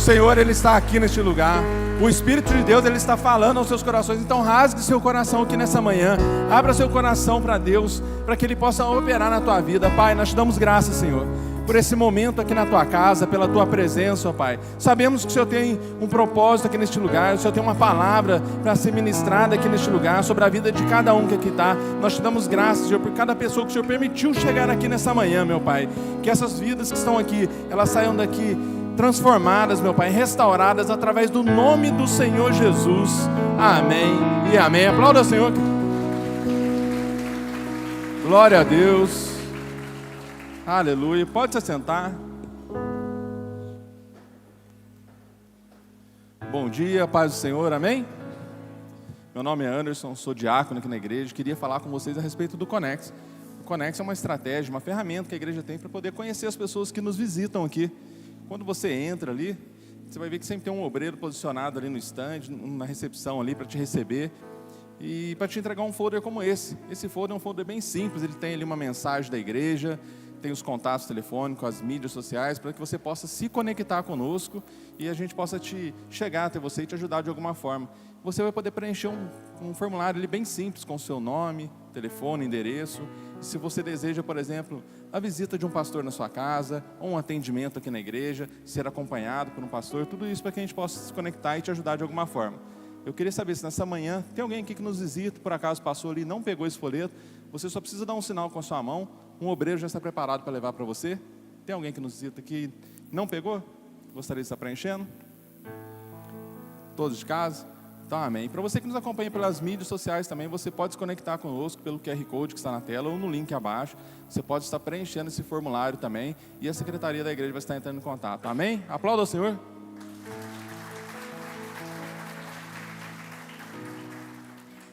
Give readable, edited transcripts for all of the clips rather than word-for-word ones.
Senhor, Ele está aqui neste lugar. O Espírito de Deus, Ele está falando aos seus corações. Então rasgue seu coração aqui nessa manhã. Abra seu coração para Deus, para que Ele possa operar na tua vida. Pai, nós te damos graças, Senhor, por esse momento aqui na tua casa, pela tua presença, ó Pai. Sabemos que o Senhor tem um propósito aqui neste lugar, o Senhor tem uma palavra para ser ministrada aqui neste lugar, sobre a vida de cada um que aqui está. Nós te damos graças, Senhor, por cada pessoa que o Senhor permitiu chegar aqui nessa manhã, meu Pai. Que essas vidas que estão aqui, elas saiam daqui transformadas, meu Pai, restauradas através do nome do Senhor Jesus. Amém e amém. Aplauda o Senhor. Glória a Deus. Aleluia. Pode se sentar. Bom dia, paz do Senhor, amém? Meu nome é Anderson, sou diácono aqui na igreja. Queria falar com vocês a respeito do Conex. O Conex é uma estratégia, uma ferramenta que a igreja tem para poder conhecer as pessoas que nos visitam aqui. Quando você entra ali, você vai ver que sempre tem um obreiro posicionado ali no stand, na recepção ali para te receber e para te entregar um folder como esse. Esse folder é um folder bem simples, ele tem ali uma mensagem da igreja, tem os contatos telefônicos, as mídias sociais, para que você possa se conectar conosco e a gente possa chegar até você e te ajudar de alguma forma. Você vai poder preencher um formulário ali bem simples, com o seu nome, telefone, endereço. E se você deseja, por exemplo, a visita de um pastor na sua casa, ou um atendimento aqui na igreja, ser acompanhado por um pastor, tudo isso para que a gente possa se conectar e te ajudar de alguma forma. Eu queria saber se nessa manhã tem alguém aqui que nos visita, por acaso passou ali e não pegou esse folheto. Você só precisa dar um sinal com a sua mão, um obreiro já está preparado para levar para você. Tem alguém que nos visita que não pegou? Gostaria de estar preenchendo? Todos de casa? Então, amém. Para você que nos acompanha pelas mídias sociais também, você pode se conectar conosco pelo QR Code que está na tela ou no link abaixo. Você pode estar preenchendo esse formulário também e a secretaria da igreja vai estar entrando em contato. Amém? Aplauda o Senhor.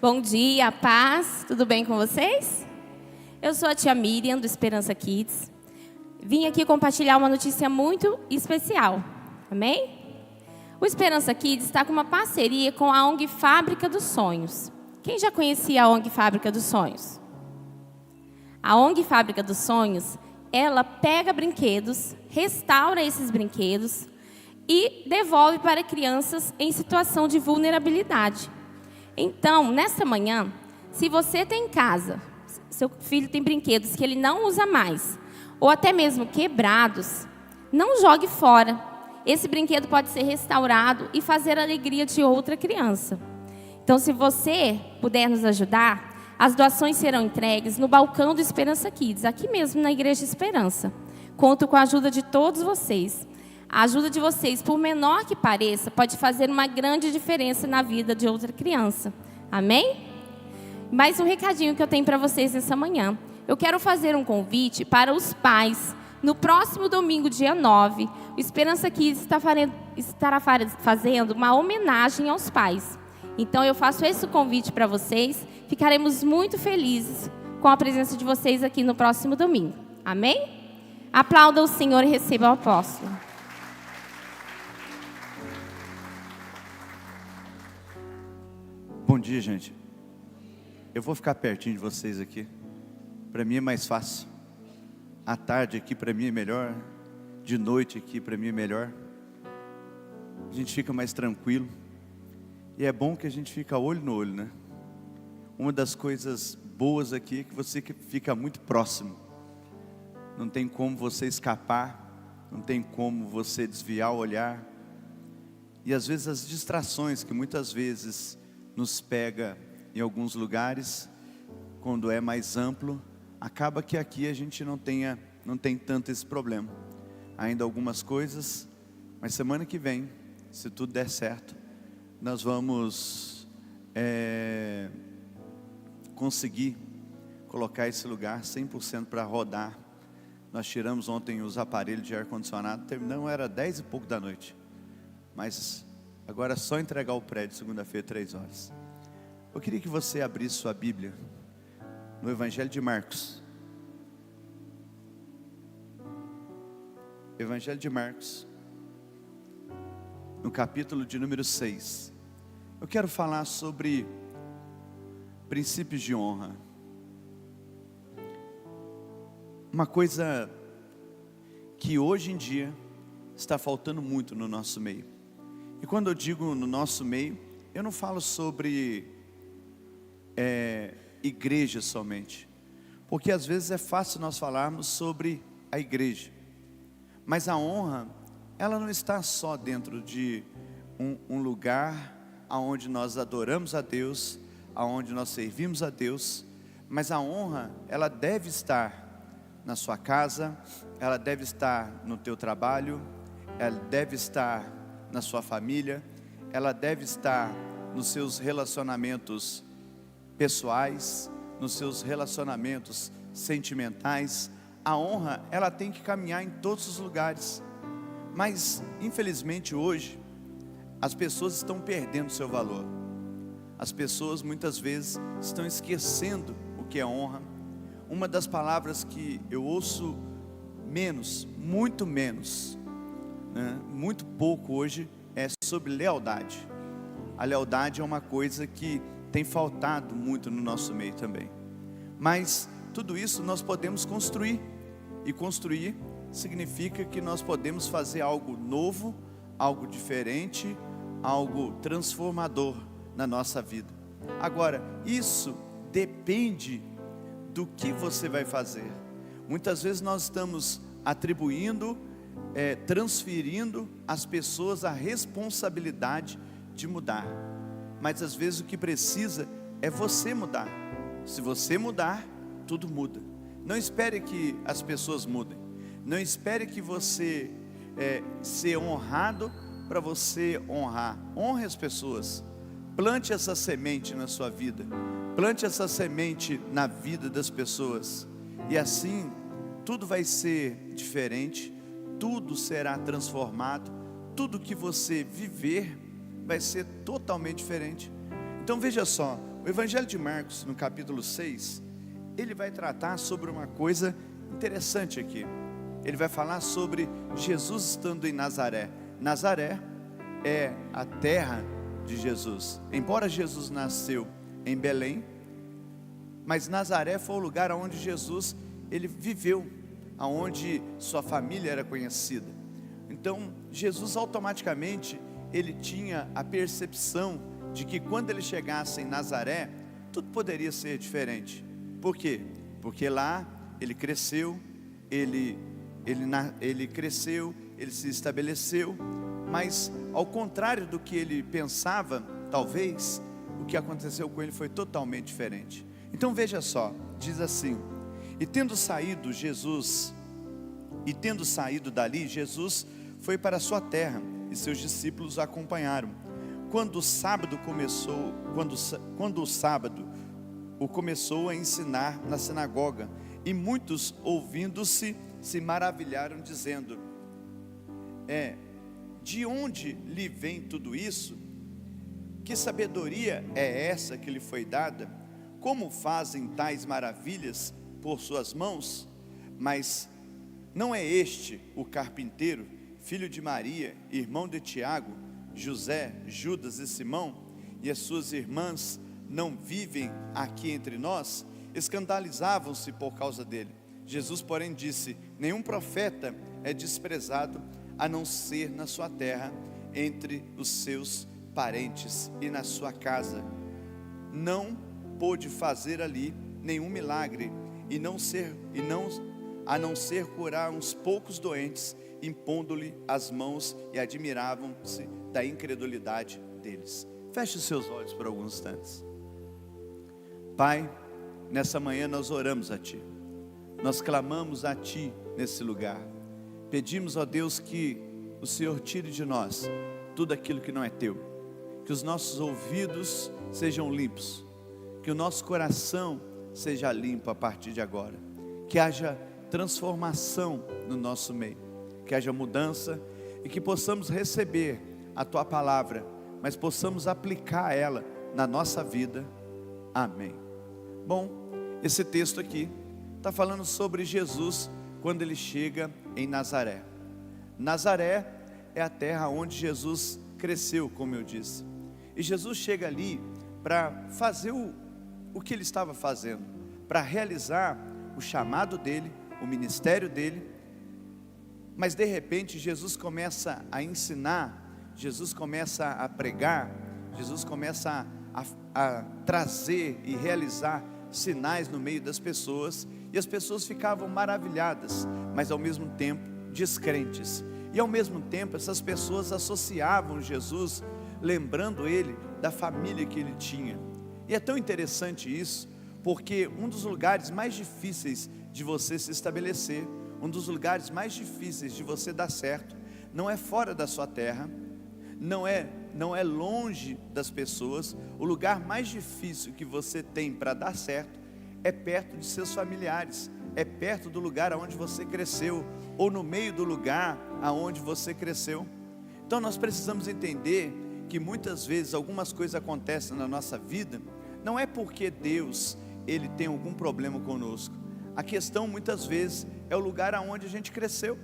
Bom dia, paz, tudo bem com vocês? Eu sou a tia Miriam, do Esperança Kids. Vim aqui compartilhar uma notícia muito especial, amém? O Esperança Kids está com uma parceria com a ONG Fábrica dos Sonhos. Quem já conhecia a ONG Fábrica dos Sonhos? A ONG Fábrica dos Sonhos, ela pega brinquedos, restaura esses brinquedos e devolve para crianças em situação de vulnerabilidade. Então, nesta manhã, se você tem em casa, seu filho tem brinquedos que ele não usa mais, ou até mesmo quebrados, não jogue fora. Esse brinquedo pode ser restaurado e fazer a alegria de outra criança. Então, se você puder nos ajudar, as doações serão entregues no balcão do Esperança Kids, aqui mesmo na Igreja Esperança. Conto com a ajuda de todos vocês. A ajuda de vocês, por menor que pareça, pode fazer uma grande diferença na vida de outra criança. Amém? Mais um recadinho que eu tenho para vocês nessa manhã. Eu quero fazer um convite para os pais. No próximo domingo, dia 9, o Esperança Kids estará fazendo uma homenagem aos pais. Então, eu faço esse convite para vocês. Ficaremos muito felizes com a presença de vocês aqui no próximo domingo. Amém? Aplauda o Senhor e receba o apóstolo. Bom dia, gente. Eu vou ficar pertinho de vocês aqui. Para mim é mais fácil. À tarde aqui para mim é melhor. De noite aqui para mim é melhor. A gente fica mais tranquilo. E é bom que a gente fica olho no olho, né? Uma das coisas boas aqui é que você fica muito próximo. Não tem como você escapar. Não tem como você desviar o olhar. E às vezes as distrações que muitas vezes nos pega em alguns lugares, quando é mais amplo, acaba que aqui a gente não tem tanto esse problema. Ainda algumas coisas, mas semana que vem, se tudo der certo, nós vamos conseguir colocar esse lugar 100% para rodar. Nós tiramos ontem os aparelhos de ar-condicionado, terminamos, era 10 e pouco da noite, mas agora é só entregar o prédio segunda-feira, 3 horas. Eu queria que você abrisse sua Bíblia no Evangelho de Marcos. Evangelho de Marcos, no capítulo de número 6. Eu quero falar sobre princípios de honra. Uma coisa que hoje em dia está faltando muito no nosso meio. E quando eu digo no nosso meio, eu não falo sobre igreja somente, porque às vezes é fácil nós falarmos sobre a igreja, mas a honra, ela não está só dentro de um lugar onde nós adoramos a Deus, onde nós servimos a Deus, mas a honra, ela deve estar na sua casa, ela deve estar no teu trabalho, ela deve estar na sua família, ela deve estar nos seus relacionamentos pessoais, nos seus relacionamentos sentimentais. A honra, ela tem que caminhar em todos os lugares. Mas, infelizmente, hoje, as pessoas estão perdendo seu valor. As pessoas, muitas vezes, estão esquecendo o que é honra. Uma das palavras que eu ouço menos, muito menos, muito pouco hoje, é sobre lealdade. A lealdade é uma coisa que tem faltado muito no nosso meio também. Mas tudo isso nós podemos construir. E construir significa que nós podemos fazer algo novo, algo diferente, algo transformador na nossa vida. Agora, isso depende do que você vai fazer. Muitas vezes nós estamos atribuindo, transferindo às pessoas a responsabilidade de mudar. Mas às vezes o que precisa é você mudar. Se você mudar, tudo muda. Não espere que as pessoas mudem. Não espere que você ser honrado para você honrar. Honre as pessoas. Plante essa semente na sua vida. Plante essa semente na vida das pessoas. E assim, tudo vai ser diferente. Tudo será transformado. Tudo que você viver vai ser totalmente diferente. Então veja só, o Evangelho de Marcos, no capítulo 6, ele vai tratar sobre uma coisa interessante aqui. Ele vai falar sobre Jesus estando em Nazaré. Nazaré é a terra de Jesus. Embora Jesus nasceu em Belém, mas Nazaré foi o lugar onde Jesus ele viveu, aonde sua família era conhecida. Então Jesus automaticamente ele tinha a percepção de que quando ele chegasse em Nazaré, tudo poderia ser diferente. Por quê? Porque lá ele cresceu, ele cresceu, ele se estabeleceu, mas ao contrário do que ele pensava, talvez, o que aconteceu com ele foi totalmente diferente. Então veja só, diz assim: e tendo saído dali, Jesus foi para a sua terra, e seus discípulos o acompanharam. Quando o sábado começou a ensinar na sinagoga, e muitos ouvindo-se se maravilharam, dizendo: de onde lhe vem tudo isso? Que sabedoria é essa que lhe foi dada? Como fazem tais maravilhas por suas mãos? Mas não é este o carpinteiro, filho de Maria, irmão de Tiago, José, Judas e Simão? E as suas irmãs não vivem aqui entre nós? Escandalizavam-se por causa dele. Jesus, porém, disse: nenhum profeta é desprezado, a não ser na sua terra, entre os seus parentes e na sua casa. Não pôde fazer ali nenhum milagre, a não ser curar uns poucos doentes, impondo-lhe as mãos, e admiravam-se da incredulidade deles. Feche os seus olhos por alguns instantes. Pai, nessa manhã nós oramos a Ti, nós clamamos a Ti nesse lugar. Pedimos, ó Deus, que o Senhor tire de nós tudo aquilo que não é Teu, que os nossos ouvidos sejam limpos, que o nosso coração seja limpo a partir de agora, que haja transformação no nosso meio, que haja mudança e que possamos receber a Tua palavra, mas possamos aplicar ela na nossa vida. Amém. Bom, esse texto aqui está falando sobre Jesus quando ele chega em Nazaré. Nazaré é a terra onde Jesus cresceu, como eu disse. E Jesus chega ali para fazer o que ele estava fazendo, para realizar o chamado dele, o ministério dele, Mas de repente Jesus começa a ensinar, Jesus começa a pregar, Jesus começa a trazer e realizar sinais no meio das pessoas, e as pessoas ficavam maravilhadas, mas ao mesmo tempo descrentes. E ao mesmo tempo essas pessoas associavam Jesus, lembrando ele da família que ele tinha. E é tão interessante isso, porque um dos lugares mais difíceis de você se estabelecer, um dos lugares mais difíceis de você dar certo, não é fora da sua terra, não é longe das pessoas. O lugar mais difícil que você tem para dar certo é perto de seus familiares, é perto do lugar aonde você cresceu, ou no meio do lugar aonde você cresceu. Então nós precisamos entender que muitas vezes algumas coisas acontecem na nossa vida, não é porque Deus, ele tem algum problema conosco. A questão muitas vezes é o lugar aonde a gente cresceu,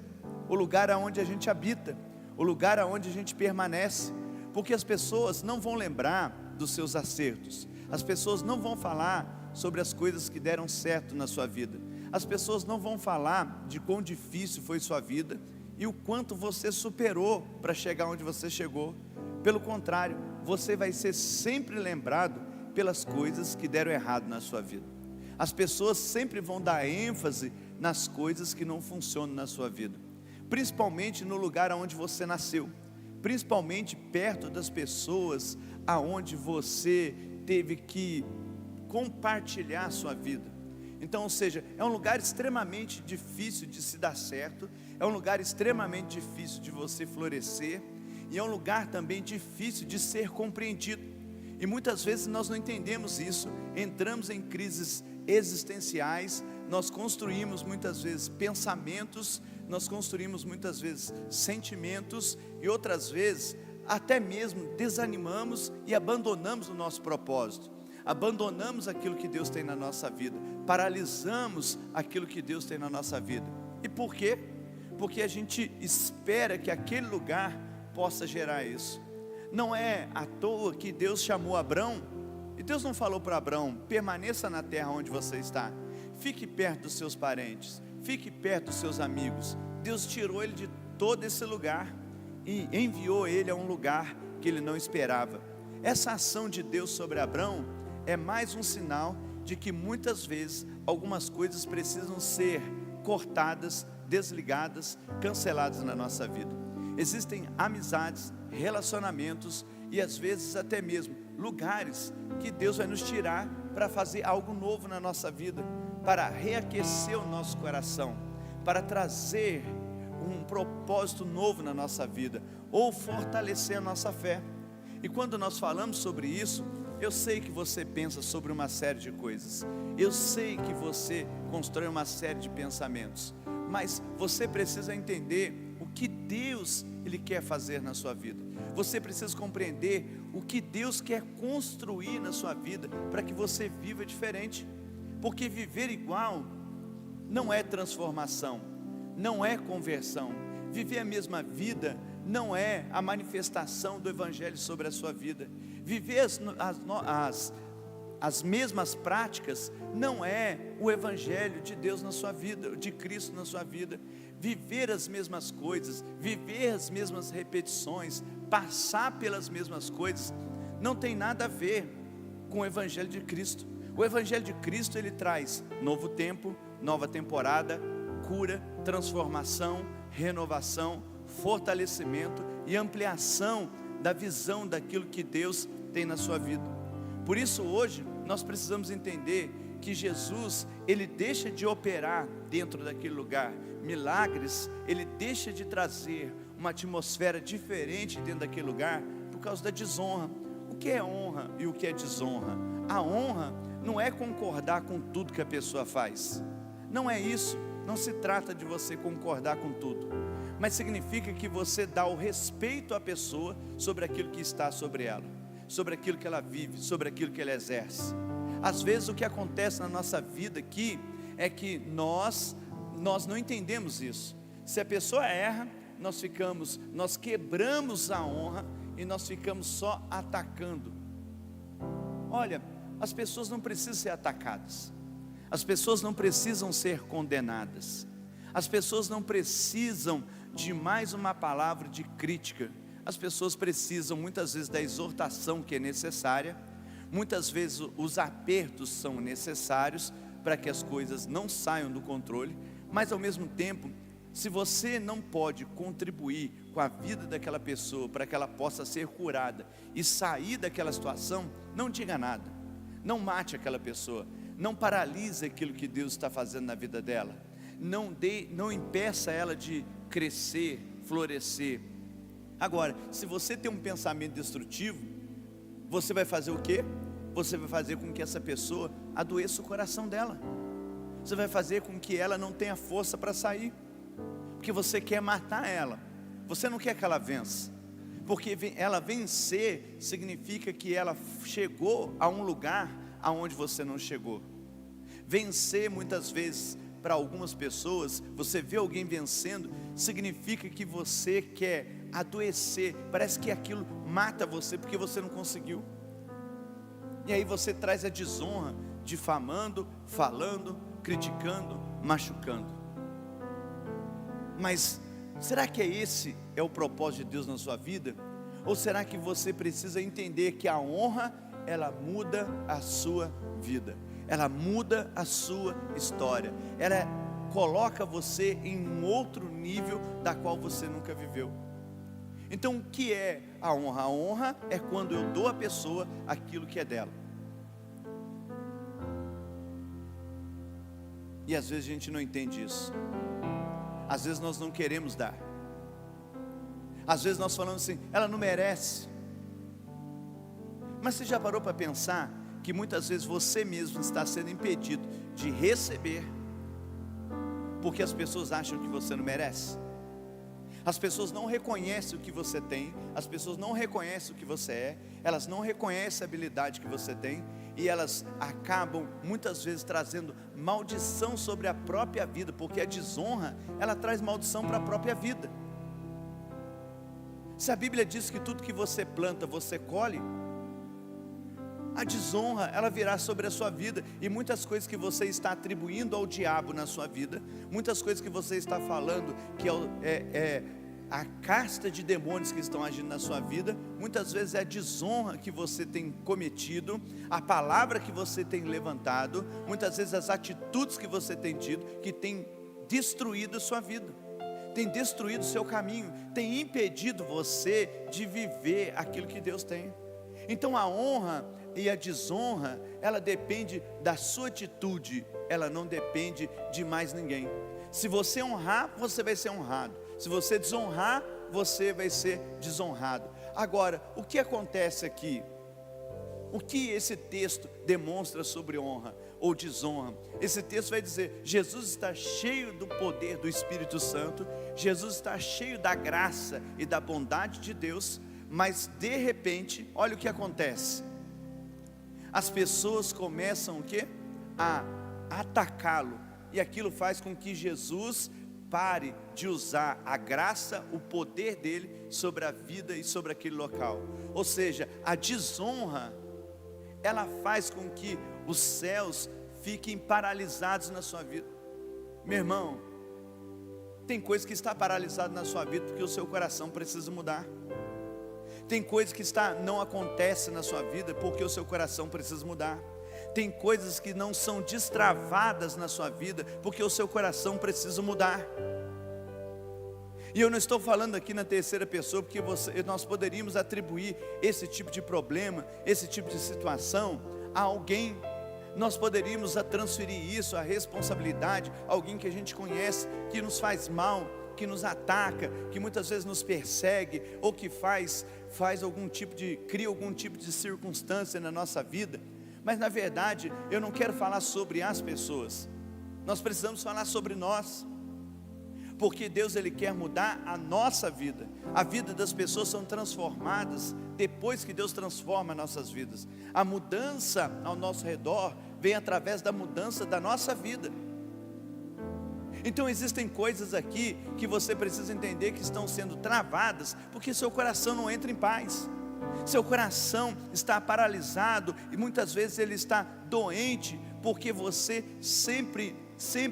o lugar aonde a gente habita, o lugar aonde a gente permanece, porque as pessoas não vão lembrar dos seus acertos, as pessoas não vão falar sobre as coisas que deram certo na sua vida, as pessoas não vão falar de quão difícil foi sua vida e o quanto você superou para chegar onde você chegou. Pelo contrário, você vai ser sempre lembrado pelas coisas que deram errado na sua vida. As pessoas sempre vão dar ênfase nas coisas que não funcionam na sua vida, principalmente no lugar onde você nasceu, principalmente perto das pessoas aonde você teve que compartilhar a sua vida. Então, ou seja, é um lugar extremamente difícil de se dar certo, é um lugar extremamente difícil de você florescer, e é um lugar também difícil de ser compreendido. E muitas vezes nós não entendemos isso, entramos em crises existenciais, nós construímos muitas vezes pensamentos, nós construímos muitas vezes sentimentos, e outras vezes até mesmo desanimamos e abandonamos o nosso propósito, abandonamos aquilo que Deus tem na nossa vida, paralisamos aquilo que Deus tem na nossa vida. E por quê? Porque a gente espera que aquele lugar possa gerar isso. Não é à toa que Deus chamou Abrão, e Deus não falou para Abrão: permaneça na terra onde você está, fique perto dos seus parentes, fique perto dos seus amigos. Deus tirou ele de todo esse lugar e enviou ele a um lugar que ele não esperava. Essa ação de Deus sobre Abrão é mais um sinal de que muitas vezes algumas coisas precisam ser cortadas, desligadas, canceladas na nossa vida. Existem amizades, relacionamentos e às vezes até mesmo lugares que Deus vai nos tirar para fazer algo novo na nossa vida, para reaquecer o nosso coração, para trazer um propósito novo na nossa vida, ou fortalecer a nossa fé. E quando nós falamos sobre isso, eu sei que você pensa sobre uma série de coisas, eu sei que você constrói uma série de pensamentos, mas você precisa entender o que Deus Ele quer fazer na sua vida. Você precisa compreender o que Deus quer construir na sua vida, para que você viva diferente. Porque viver igual não é transformação, não é conversão. Viver a mesma vida não é a manifestação do Evangelho sobre a sua vida. Viver as mesmas práticas não é o Evangelho de Deus na sua vida, de Cristo na sua vida. Viver as mesmas coisas, viver as mesmas repetições, passar pelas mesmas coisas, não tem nada a ver com o Evangelho de Cristo. O Evangelho de Cristo, ele traz novo tempo, nova temporada, cura, transformação, renovação, fortalecimento e ampliação da visão daquilo que Deus tem na sua vida. Por isso hoje nós precisamos entender que Jesus, ele deixa de operar dentro daquele lugar milagres, ele deixa de trazer uma atmosfera diferente dentro daquele lugar por causa da desonra. O que é honra e o que é desonra? A honra não é concordar com tudo que a pessoa faz, não é isso. Não se trata de você concordar com tudo, mas significa que você dá o respeito à pessoa sobre aquilo que está sobre ela, sobre aquilo que ela vive, sobre aquilo que ela exerce. Às vezes o que acontece na nossa vida aqui é que nós não entendemos isso. Se a pessoa erra, nós quebramos a honra e nós ficamos só atacando. Olha, as pessoas não precisam ser atacadas, as pessoas não precisam ser condenadas, as pessoas não precisam de mais uma palavra de crítica. As pessoas precisam muitas vezes da exortação que é necessária, muitas vezes os apertos são necessários para que as coisas não saiam do controle, mas ao mesmo tempo, se você não pode contribuir com a vida daquela pessoa para que ela possa ser curada e sair daquela situação, não diga nada, não mate aquela pessoa, não paralise aquilo que Deus está fazendo na vida dela, não impeça ela de crescer, florescer. Agora, se você tem um pensamento destrutivo, você vai fazer o quê? Você vai fazer com que essa pessoa adoeça o coração dela, você vai fazer com que ela não tenha força para sair, porque você quer matar ela, você não quer que ela vença, porque ela vencer significa que ela chegou a um lugar aonde você não chegou. Vencer muitas vezes, para algumas pessoas, você vê alguém vencendo, significa que você quer adoecer, parece que aquilo mata você, porque você não conseguiu, e aí você traz a desonra, difamando, falando, criticando, machucando. Mas será que esse é o propósito de Deus na sua vida? Ou será que você precisa entender que a honra, ela muda a sua vida, ela muda a sua história, ela coloca você em um outro nível da qual você nunca viveu. Então o que é a honra? A honra é quando eu dou à pessoa aquilo que é dela. E às vezes a gente não entende isso. Às vezes nós não queremos dar. Às vezes nós falamos assim, ela não merece. Mas você já parou para pensar que muitas vezes você mesmo está sendo impedido de receber, porque as pessoas acham que você não merece? As pessoas não reconhecem o que você tem, as pessoas não reconhecem o que você é, elas não reconhecem a habilidade que você tem, e elas acabam muitas vezes trazendo maldição sobre a própria vida, porque a desonra, ela traz maldição para a própria vida. Se a Bíblia diz que tudo que você planta, você colhe, a desonra, ela virá sobre a sua vida, e muitas coisas que você está atribuindo ao diabo na sua vida, muitas coisas que você está falando, que é a casta de demônios que estão agindo na sua vida, muitas vezes é a desonra que você tem cometido, a palavra que você tem levantado, muitas vezes as atitudes que você tem tido, que tem destruído a sua vida, tem destruído o seu caminho, tem impedido você de viver aquilo que Deus tem. Então a honra e a desonra, ela depende da sua atitude, ela não depende de mais ninguém. Se você honrar, você vai ser honrado. Se você desonrar, você vai ser desonrado. Agora, o que acontece aqui? O que esse texto demonstra sobre honra ou desonra? Esse texto vai dizer, Jesus está cheio do poder do Espírito Santo, Jesus está cheio da graça e da bondade de Deus, mas de repente, olha o que acontece. As pessoas começam o quê? A atacá-lo, e aquilo faz com que Jesus pare de usar a graça, o poder dele sobre a vida e sobre aquele local. Ou seja, a desonra, ela faz com que os céus fiquem paralisados na sua vida. Meu irmão, tem coisa que está paralisada na sua vida porque o seu coração precisa mudar. Tem coisa que não acontece na sua vida porque o seu coração precisa mudar. Tem coisas que não são destravadas na sua vida porque o seu coração precisa mudar. E eu não estou falando aqui na terceira pessoa, porque nós poderíamos atribuir esse tipo de problema, esse tipo de situação a alguém. Nós poderíamos transferir isso, a responsabilidade, a alguém que a gente conhece, que nos faz mal, que nos ataca, que muitas vezes nos persegue, ou que cria algum tipo de circunstância na nossa vida. Mas na verdade, eu não quero falar sobre as pessoas, nós precisamos falar sobre nós, porque Deus, Ele quer mudar a nossa vida. A vida das pessoas são transformadas depois que Deus transforma nossas vidas. A mudança ao nosso redor vem através da mudança da nossa vida. Então existem coisas aqui que você precisa entender que estão sendo travadas, porque seu coração não entra em paz. Seu coração está paralisado e muitas vezes ele está doente, porque você sempre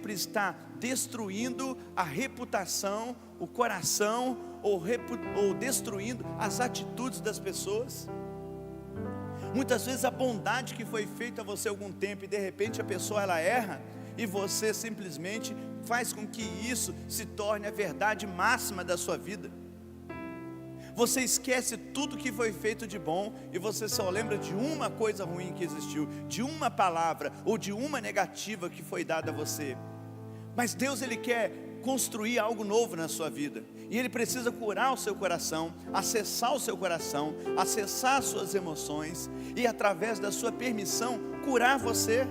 está destruindo a reputação, o coração ou destruindo as atitudes das pessoas. Muitas vezes a bondade que foi feita a você há algum tempo, e de repente a pessoa ela erra, e você simplesmente faz com que isso se torne a verdade máxima da sua vida. Você esquece tudo que foi feito de bom, e você só lembra de uma coisa ruim que existiu, de uma palavra ou de uma negativa que foi dada a você. Mas Deus, Ele quer construir algo novo na sua vida, e Ele precisa curar o seu coração, acessar o seu coração, acessar as suas emoções, e através da sua permissão, curar você.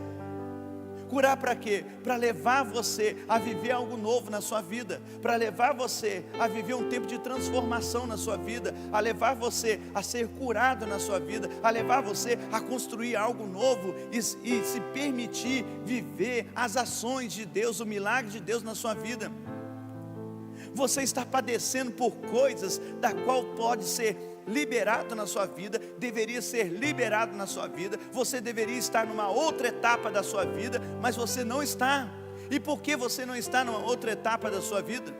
Curar para quê? Para levar você a viver algo novo na sua vida, para levar você a viver um tempo de transformação na sua vida, a levar você a ser curado na sua vida, a levar você a construir algo novo e se permitir viver as ações de Deus, o milagre de Deus na sua vida. Você está padecendo por coisas da qual pode ser liberado na sua vida, deveria ser liberado na sua vida, você deveria estar numa outra etapa da sua vida, mas você não está. E por que você não está numa outra etapa da sua vida?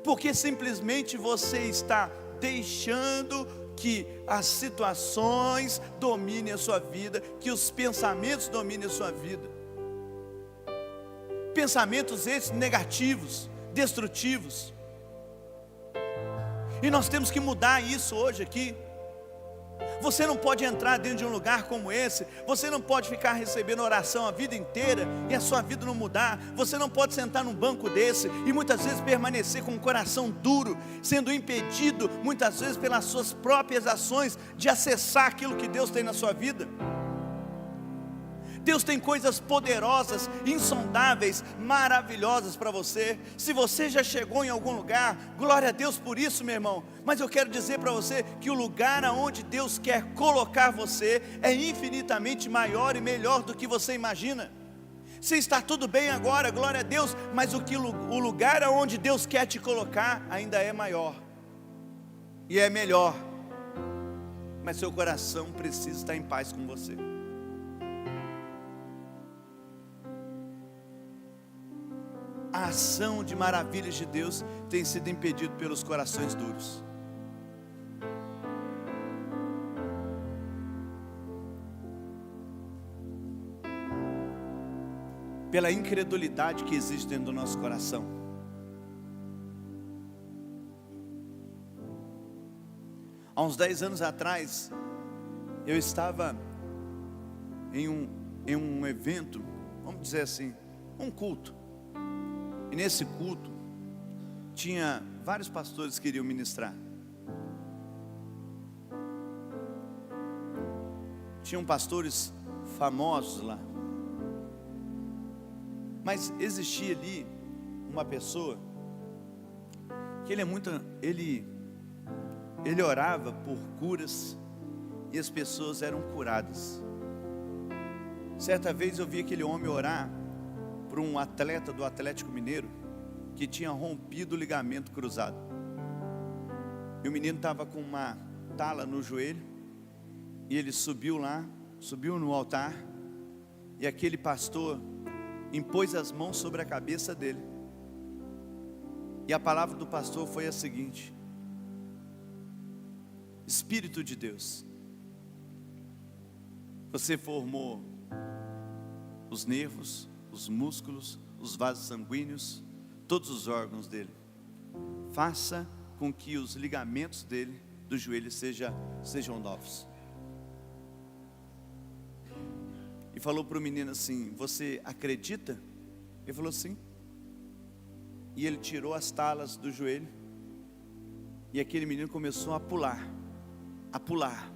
Porque simplesmente você está deixando que as situações dominem a sua vida, que os pensamentos dominem a sua vida. Pensamentos esses negativos, destrutivos. E nós temos que mudar isso hoje aqui. Você não pode entrar dentro de um lugar como esse, você não pode ficar recebendo oração a vida inteira e a sua vida não mudar. Você não pode sentar num banco desse e muitas vezes permanecer com o coração duro, sendo impedido muitas vezes pelas suas próprias ações de acessar aquilo que Deus tem na sua vida. Deus tem coisas poderosas, insondáveis, maravilhosas para você. Se você já chegou em algum lugar, glória a Deus por isso, meu irmão. Mas eu quero dizer para você que o lugar aonde Deus quer colocar você é infinitamente maior e melhor do que você imagina. Se está tudo bem agora, glória a Deus, mas o lugar aonde Deus quer te colocar ainda é maior e é melhor. Mas seu coração precisa estar em paz com você. A ação de maravilhas de Deus tem sido impedido pelos corações duros. Pela incredulidade que existe dentro do nosso coração. Há uns 10 anos atrás, eu estava em um evento, vamos dizer assim, um culto. E nesse culto, tinha vários pastores que iriam ministrar. Tinham pastores famosos lá. Mas existia ali uma pessoa que ele orava por curas e as pessoas eram curadas. Certa vez eu vi aquele homem orar por um atleta do Atlético Mineiro que tinha rompido o ligamento cruzado. E o menino estava com uma tala no joelho, e ele subiu no altar, e aquele pastor impôs as mãos sobre a cabeça dele. E a palavra do pastor foi a seguinte: Espírito de Deus, você formou os nervos, os músculos, os vasos sanguíneos, todos os órgãos dele. Faça com que os ligamentos dele, do joelho, sejam novos. E falou para o menino assim: você acredita? Ele falou sim. E ele tirou as talas do joelho, e aquele menino começou a pular, a pular,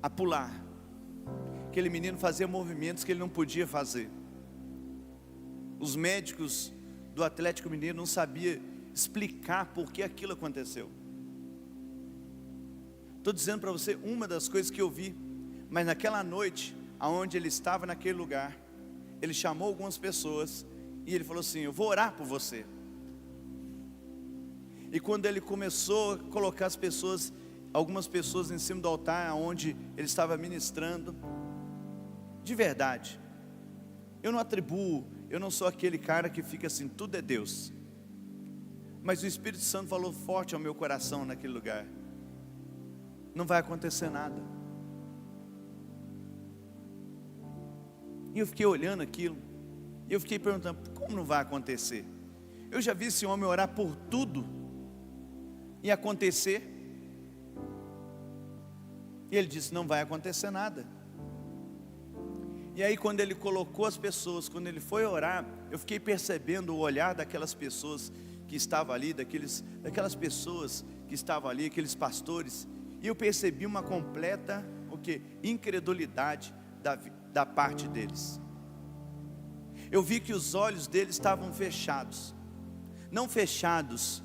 a pular. Aquele menino fazia movimentos que ele não podia fazer. Os médicos do Atlético Mineiro não sabiam explicar por que aquilo aconteceu. Estou dizendo para você uma das coisas que eu vi. Mas naquela noite, aonde ele estava naquele lugar, ele chamou algumas pessoas e ele falou assim: eu vou orar por você. E quando ele começou a colocar algumas pessoas em cima do altar onde ele estava ministrando, de verdade, eu não sou aquele cara que fica assim, tudo é Deus. Mas o Espírito Santo falou forte ao meu coração naquele lugar: não vai acontecer nada. E eu fiquei olhando aquilo, e eu fiquei perguntando: como não vai acontecer? Eu já vi esse homem orar por tudo e acontecer. E ele disse: não vai acontecer nada. E aí, quando ele colocou as pessoas, quando ele foi orar, eu fiquei percebendo o olhar daquelas pessoas que estavam ali, daquelas pessoas que estavam ali, aqueles pastores. E eu percebi uma completa incredulidade da parte deles. Eu vi que os olhos deles estavam fechados. Não fechados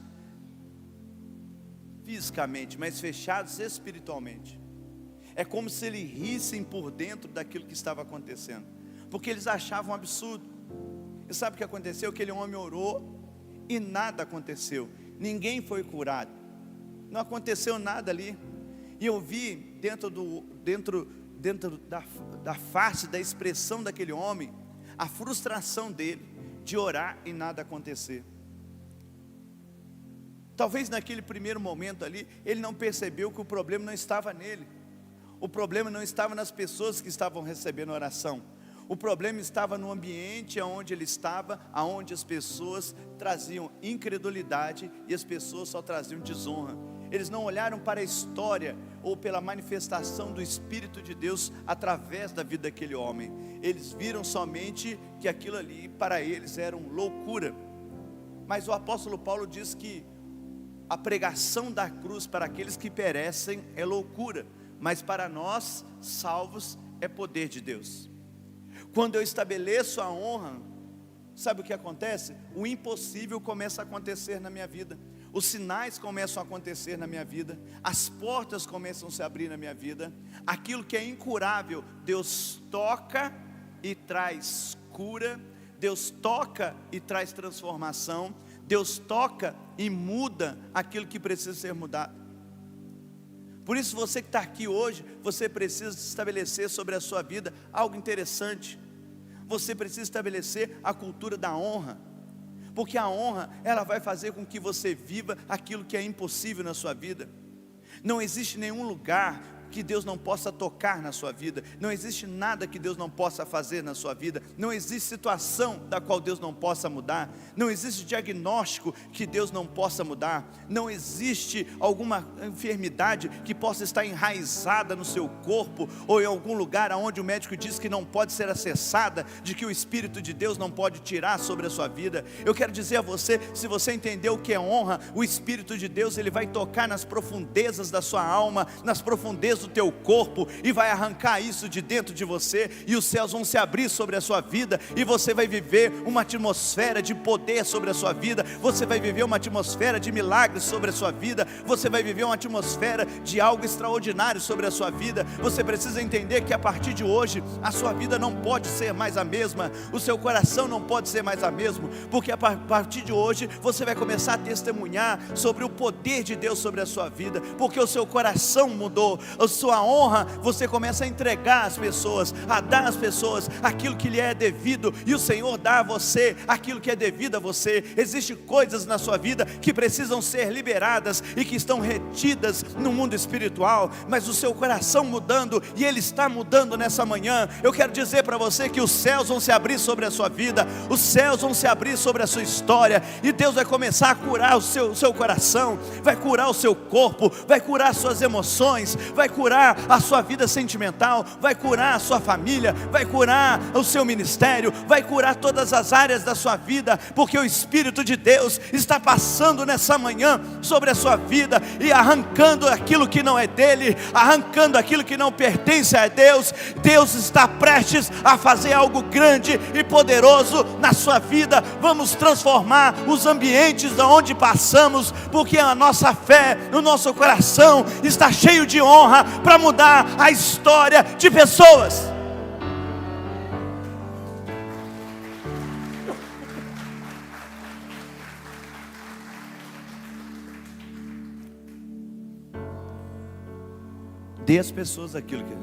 fisicamente, mas fechados espiritualmente. É como se eles rissem por dentro daquilo que estava acontecendo, porque eles achavam absurdo. E sabe o que aconteceu? Aquele homem orou e nada aconteceu. Ninguém foi curado. Não aconteceu nada ali. E eu vi dentro da face, da expressão daquele homem, a frustração dele de orar e nada acontecer. Talvez naquele primeiro momento ali, ele não percebeu que o problema não estava nele. O problema não estava nas pessoas que estavam recebendo oração. O problema estava no ambiente onde ele estava, onde as pessoas traziam incredulidade e as pessoas só traziam desonra. Eles não olharam para a história ou pela manifestação do Espírito de Deus através da vida daquele homem. Eles viram somente que aquilo ali para eles era uma loucura. Mas o apóstolo Paulo diz que a pregação da cruz para aqueles que perecem é loucura, mas para nós salvos é poder de Deus. Quando eu estabeleço a honra, sabe o que acontece? O impossível começa a acontecer na minha vida. Os sinais começam a acontecer na minha vida. As portas começam a se abrir na minha vida. Aquilo que é incurável, Deus toca e traz cura. Deus toca e traz transformação. Deus toca e muda aquilo que precisa ser mudado. Por isso, você que está aqui hoje, você precisa estabelecer sobre a sua vida algo interessante. Você precisa estabelecer a cultura da honra, porque a honra, ela vai fazer com que você viva aquilo que é impossível na sua vida. Não existe nenhum lugar que Deus não possa tocar na sua vida. Não existe nada que Deus não possa fazer na sua vida. Não existe situação da qual Deus não possa mudar. Não existe diagnóstico que Deus não possa mudar. Não existe alguma enfermidade que possa estar enraizada no seu corpo ou em algum lugar onde o médico diz que não pode ser acessada, de que o Espírito de Deus não pode tirar sobre a sua vida. Eu quero dizer a você, se você entender o que é honra, o Espírito de Deus, ele vai tocar nas profundezas da sua alma, nas profundezas do teu corpo, e vai arrancar isso de dentro de você, e os céus vão se abrir sobre a sua vida, e você vai viver uma atmosfera de poder sobre a sua vida. Você vai viver uma atmosfera de milagres sobre a sua vida. Você vai viver uma atmosfera de algo extraordinário sobre a sua vida. Você precisa entender que a partir de hoje, a sua vida não pode ser mais a mesma, o seu coração não pode ser mais a mesmo, porque a partir de hoje, você vai começar a testemunhar sobre o poder de Deus sobre a sua vida, porque o seu coração mudou. A sua honra, você começa a entregar às pessoas, a dar às pessoas aquilo que lhe é devido, e o Senhor dá a você aquilo que é devido a você. Existem coisas na sua vida que precisam ser liberadas e que estão retidas no mundo espiritual, mas o seu coração mudando, e ele está mudando nessa manhã. Eu quero dizer para você que os céus vão se abrir sobre a sua vida, os céus vão se abrir sobre a sua história, e Deus vai começar a curar o seu coração, vai curar o seu corpo, vai curar as suas emoções, vai curar a sua vida sentimental, vai curar a sua família, vai curar o seu ministério, vai curar todas as áreas da sua vida, porque o Espírito de Deus está passando nessa manhã sobre a sua vida e arrancando aquilo que não é dele, arrancando aquilo que não pertence a Deus. Deus está prestes a fazer algo grande e poderoso na sua vida. Vamos transformar os ambientes onde passamos, porque a nossa fé, o nosso coração está cheio de honra para mudar a história de pessoas. Dê às pessoas aquilo que...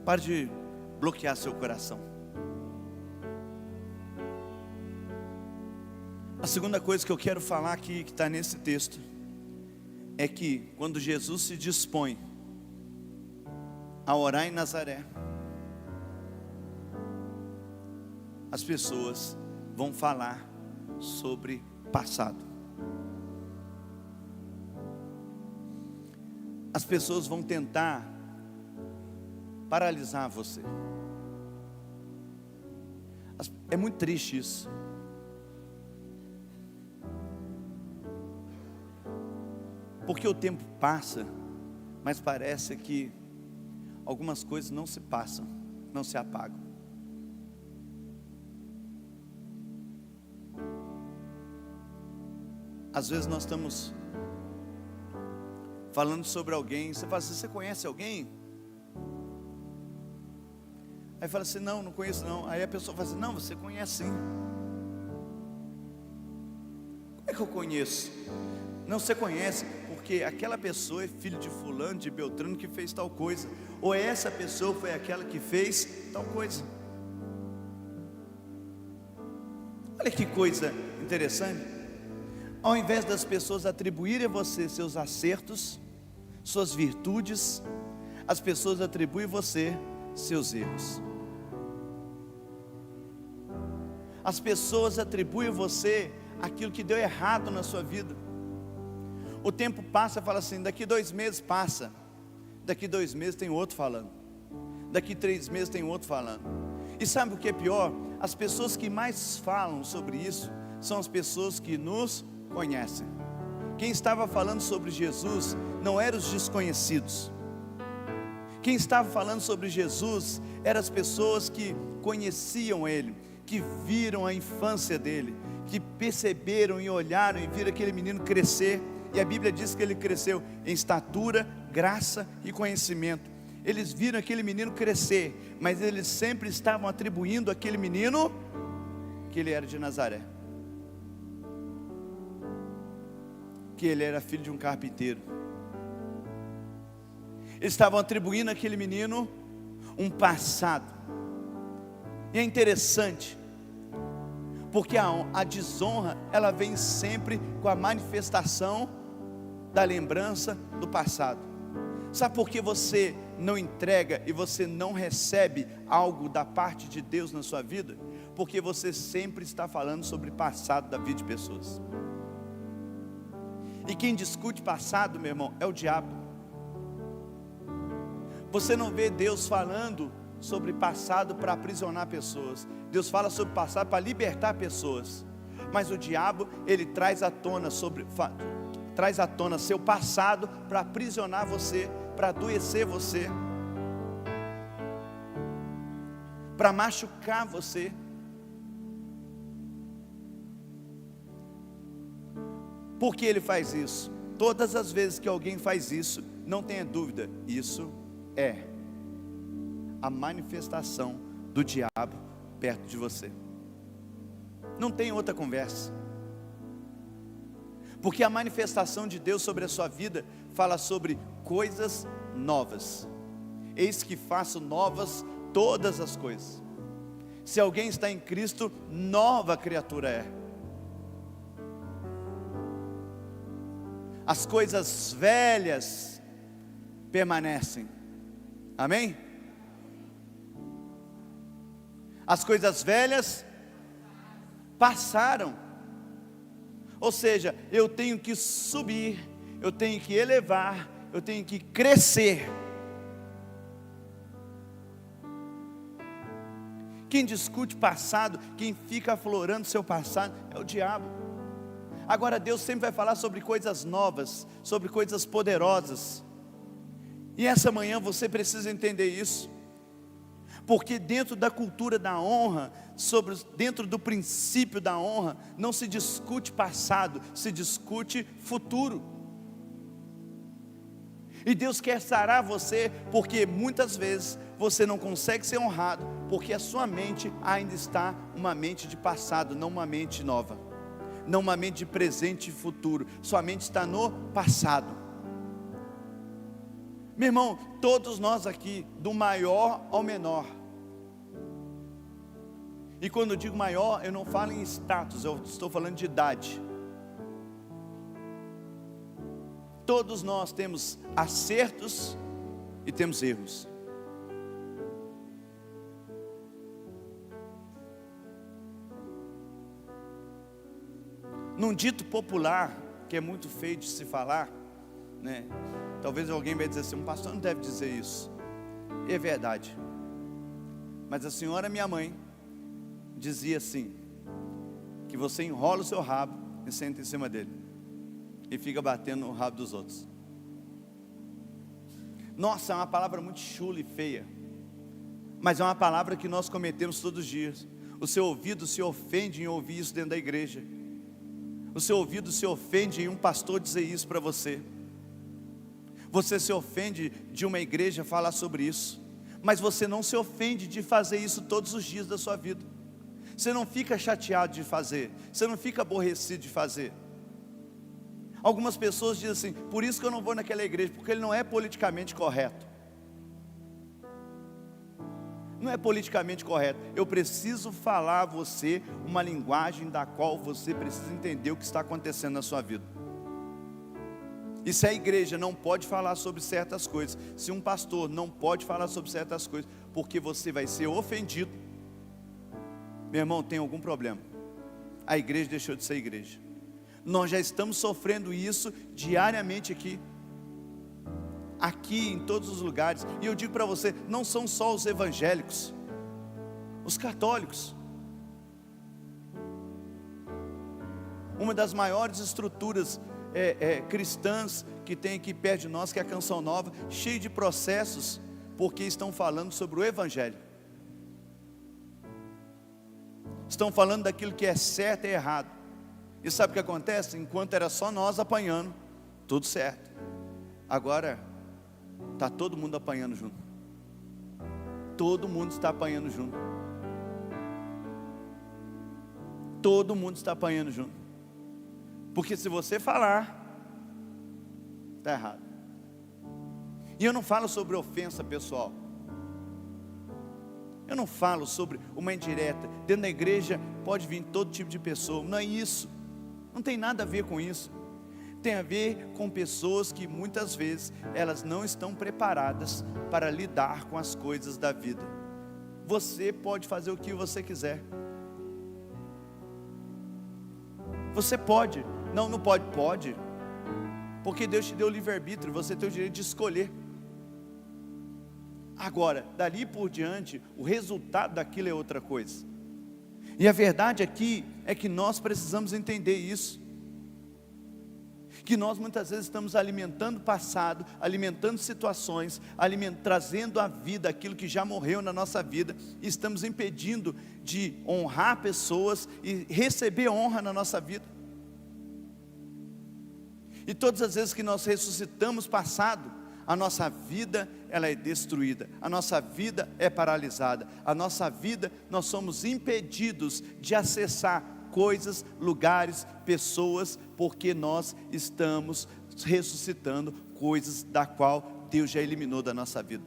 Pare de bloquear seu coração. segunda coisa que eu quero falar aqui, que está nesse texto, é que quando Jesus se dispõe a orar em Nazaré, as pessoas vão falar sobre passado. As pessoas vão tentar paralisar você. É muito triste isso. Porque o tempo passa, mas parece que algumas coisas não se passam, não se apagam. Às vezes nós estamos falando sobre alguém, você fala assim, você conhece alguém? Aí fala assim, não conheço não. Aí a pessoa fala assim, não, você conhece sim. Como é que eu conheço? Não, você conhece, porque aquela pessoa é filho de fulano, de Beltrano, que fez tal coisa. Ou essa pessoa foi aquela que fez tal coisa. Olha que coisa interessante. Ao invés das pessoas atribuírem a você seus acertos, suas virtudes, as pessoas atribuem a você seus erros. As pessoas atribuem a você aquilo que deu errado na sua vida. O tempo passa e fala assim, daqui 2 meses passa, daqui 2 meses tem outro falando, daqui 3 meses tem outro falando. E sabe o que é pior? As pessoas que mais falam sobre isso são as pessoas que nos conhecem. Quem estava falando sobre Jesus não eram os desconhecidos. Quem estava falando sobre Jesus eram as pessoas que conheciam Ele, que viram a infância dele, que perceberam e olharam e viram aquele menino crescer. E a Bíblia diz que ele cresceu em estatura, graça e conhecimento. Eles viram aquele menino crescer, mas eles sempre estavam atribuindo àquele menino que ele era de Nazaré, que ele era filho de um carpinteiro. Eles estavam atribuindo àquele menino um passado. E é interessante, porque a desonra, ela vem sempre com a manifestação da lembrança do passado. Sabe por que você não entrega e você não recebe algo da parte de Deus na sua vida? Porque você sempre está falando sobre passado da vida de pessoas. E quem discute passado, meu irmão, é o diabo. Você não vê Deus falando sobre passado para aprisionar pessoas. Deus fala sobre passado para libertar pessoas. Mas o diabo, ele traz à tona seu passado para aprisionar você, para adoecer você, para machucar você. Por que ele faz isso? Todas as vezes que alguém faz isso, não tenha dúvida, isso é a manifestação do diabo perto de você. Não tem outra conversa. Porque a manifestação de Deus sobre a sua vida fala sobre coisas novas. Eis que faço novas todas as coisas. Se alguém está em Cristo, nova criatura é. As coisas velhas permanecem. Amém? As coisas velhas passaram. Ou seja, eu tenho que subir, eu tenho que elevar, eu tenho que crescer. Quem discute passado, quem fica aflorando seu passado, é o diabo. Agora Deus sempre vai falar sobre coisas novas, sobre coisas poderosas. E essa manhã você precisa entender isso. Porque dentro da cultura da honra, dentro do princípio da honra, não se discute passado, se discute futuro. E Deus quer sarar você, porque muitas vezes você não consegue ser honrado, porque a sua mente ainda está uma mente de passado, não uma mente nova, não uma mente de presente e futuro. Sua mente está no passado. Meu irmão, todos nós aqui, do maior ao menor, E quando eu digo maior, eu não falo em status, eu estou falando de idade. Todos nós temos acertos e temos erros. Num dito popular, que é muito feio de se falar, né? Talvez alguém vai dizer assim, um pastor não deve dizer isso. É verdade. Mas a senhora, minha mãe, dizia assim, que você enrola o seu rabo e senta em cima dele, e fica batendo no rabo dos outros. Nossa, é uma palavra muito chula e feia, mas é uma palavra que nós cometemos todos os dias. O seu ouvido se ofende em ouvir isso dentro da igreja. O seu ouvido se ofende em um pastor dizer isso para você. Você se ofende de uma igreja falar sobre isso, mas você não se ofende de fazer isso todos os dias da sua vida. Você não fica chateado de fazer, você não fica aborrecido de fazer. Algumas pessoas dizem assim, por isso que eu não vou naquela igreja, porque ele não é politicamente correto. Não é politicamente correto. Eu preciso falar a você uma linguagem da qual você precisa entender o que está acontecendo na sua vida. E se a igreja não pode falar sobre certas coisas, se um pastor não pode falar sobre certas coisas, porque você vai ser ofendido, meu irmão, tem algum problema. A igreja deixou de ser igreja. Nós já estamos sofrendo isso diariamente aqui em todos os lugares. E eu digo para você, não são só os evangélicos, os católicos. Uma das maiores estruturas cristãs que tem aqui perto de nós, que é a Canção Nova, cheio de processos, porque estão falando sobre o evangelho. Estão falando daquilo que é certo e errado. E sabe o que acontece? Enquanto era só nós apanhando, tudo certo. Agora está todo mundo apanhando junto. Todo mundo está apanhando junto. Todo mundo está apanhando junto. Porque se você falar, está errado. E eu não falo sobre ofensa pessoal. Eu não falo sobre uma indireta. Dentro da igreja pode vir todo tipo de pessoa. Não é isso. Não tem nada a ver com isso. Tem a ver com pessoas que muitas vezes elas não estão preparadas para lidar com as coisas da vida. Você pode fazer o que você quiser. Você pode. Não pode. Pode. Porque Deus te deu o livre-arbítrio. Você tem o direito de escolher. Agora, dali por diante, o resultado daquilo é outra coisa. E a verdade aqui é que nós precisamos entender isso. Que nós muitas vezes estamos alimentando o passado, alimentando situações, trazendo à vida aquilo que já morreu na nossa vida, e estamos impedindo de honrar pessoas e receber honra na nossa vida. E todas as vezes que nós ressuscitamos passado, a nossa vida ela é destruída, a nossa vida é paralisada, a nossa vida nós somos impedidos de acessar coisas, lugares, pessoas, porque nós estamos ressuscitando coisas da qual Deus já eliminou da nossa vida.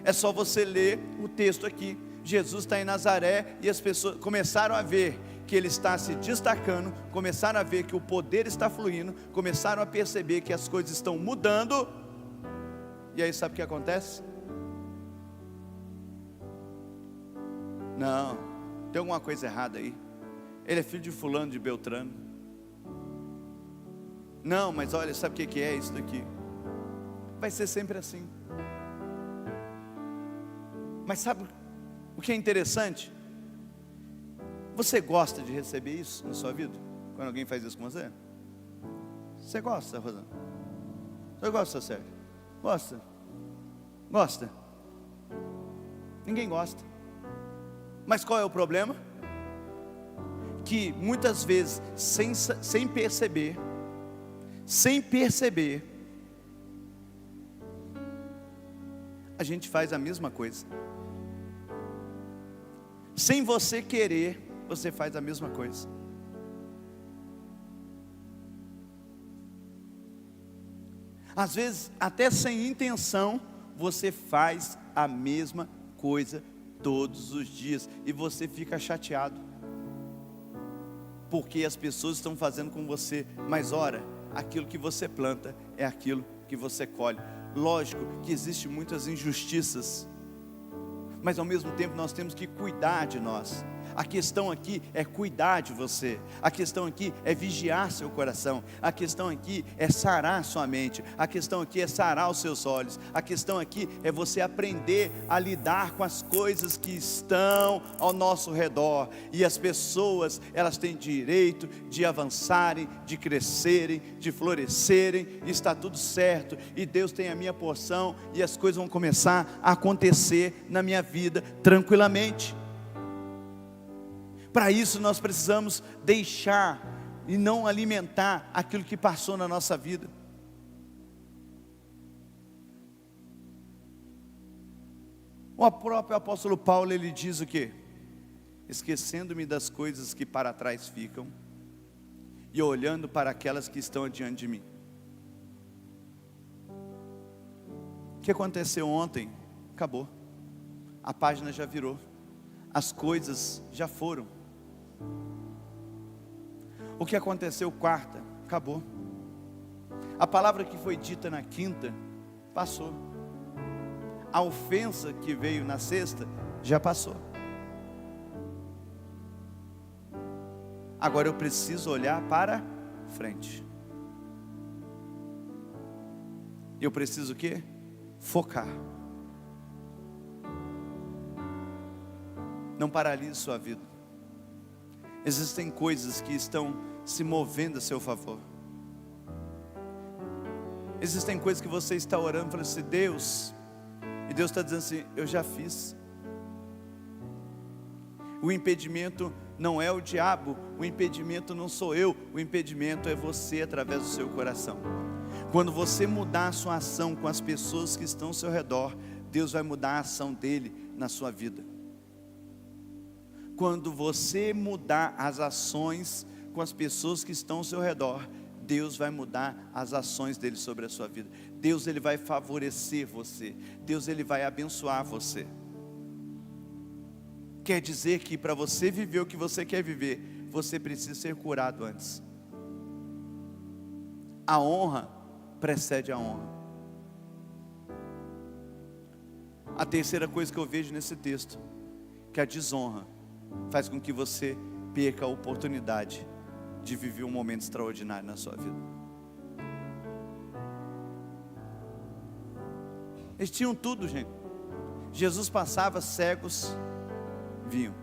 É só você ler o texto aqui. Jesus está em Nazaré e as pessoas começaram a ver que ele está se destacando, começaram a ver que o poder está fluindo, começaram a perceber que as coisas estão mudando. E aí sabe o que acontece? Não, tem alguma coisa errada aí. Ele é filho de fulano, de Beltrano. Não, mas olha, sabe o que é isso daqui? Vai ser sempre assim. Mas sabe o que é interessante? Você gosta de receber isso na sua vida? Quando alguém faz isso com você? Você gosta, Rosana? Você gosta, Sérgio? Gosta? Gosta? Ninguém gosta. Mas qual é o problema? Que muitas vezes, sem perceber, a gente faz a mesma coisa. Sem você querer, você faz a mesma coisa. Às vezes, até sem intenção, você faz a mesma coisa todos os dias, e você fica chateado, porque as pessoas estão fazendo com você. Mas ora, aquilo que você planta é aquilo que você colhe. Lógico que existem muitas injustiças, mas ao mesmo tempo nós temos que cuidar de nós. A questão aqui é cuidar de você. A questão aqui é vigiar seu coração. A questão aqui é sarar sua mente. A questão aqui é sarar os seus olhos. A questão aqui é você aprender a lidar com as coisas que estão ao nosso redor. E as pessoas, elas têm direito de avançarem, de crescerem, de florescerem. Está tudo certo. E Deus tem a minha porção. E as coisas vão começar a acontecer na minha vida tranquilamente. Para isso nós precisamos deixar e não alimentar aquilo que passou na nossa vida. O próprio apóstolo Paulo, ele diz o quê? Esquecendo-me das coisas que para trás ficam e olhando para aquelas que estão adiante de mim. O que aconteceu ontem? Acabou. A página já virou. As coisas já foram. O que aconteceu quarta, acabou. A palavra que foi dita na quinta, passou. A ofensa que veio na sexta, já passou. Agora eu preciso olhar para frente. Eu preciso o quê? Focar. Não paralise sua vida. Existem coisas que estão se movendo a seu favor. Existem coisas que você está orando, falando assim, Deus, e Deus está dizendo assim, eu já fiz. O impedimento não é o diabo, o impedimento não sou eu, o impedimento é você através do seu coração. Quando você mudar a sua ação com as pessoas que estão ao seu redor, Deus vai mudar a ação dele na sua vida. Quando você mudar as ações com as pessoas que estão ao seu redor, Deus vai mudar as ações dele sobre a sua vida. Deus, ele vai favorecer você. Deus, ele vai abençoar você. Quer dizer que para você viver o que você quer viver, você precisa ser curado antes. A honra precede a honra. A terceira coisa que eu vejo nesse texto, que a desonra faz com que você perca a oportunidade de viver um momento extraordinário na sua vida. Eles tinham tudo, gente. Jesus passava, cegos viam,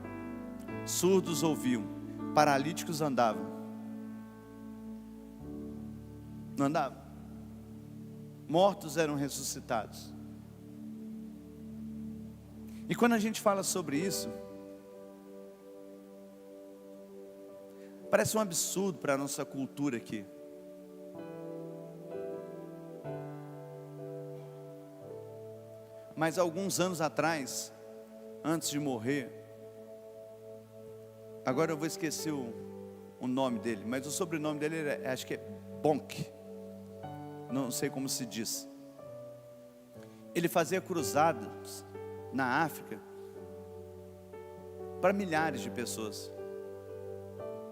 surdos ouviam, paralíticos andavam. Não andavam? Mortos eram ressuscitados. E quando a gente fala sobre isso, parece um absurdo para a nossa cultura aqui. Mas alguns anos atrás, antes de morrer, agora eu vou esquecer o nome dele, mas o sobrenome dele acho que é Bonk, não sei como se diz. Ele fazia cruzadas na África para milhares de pessoas.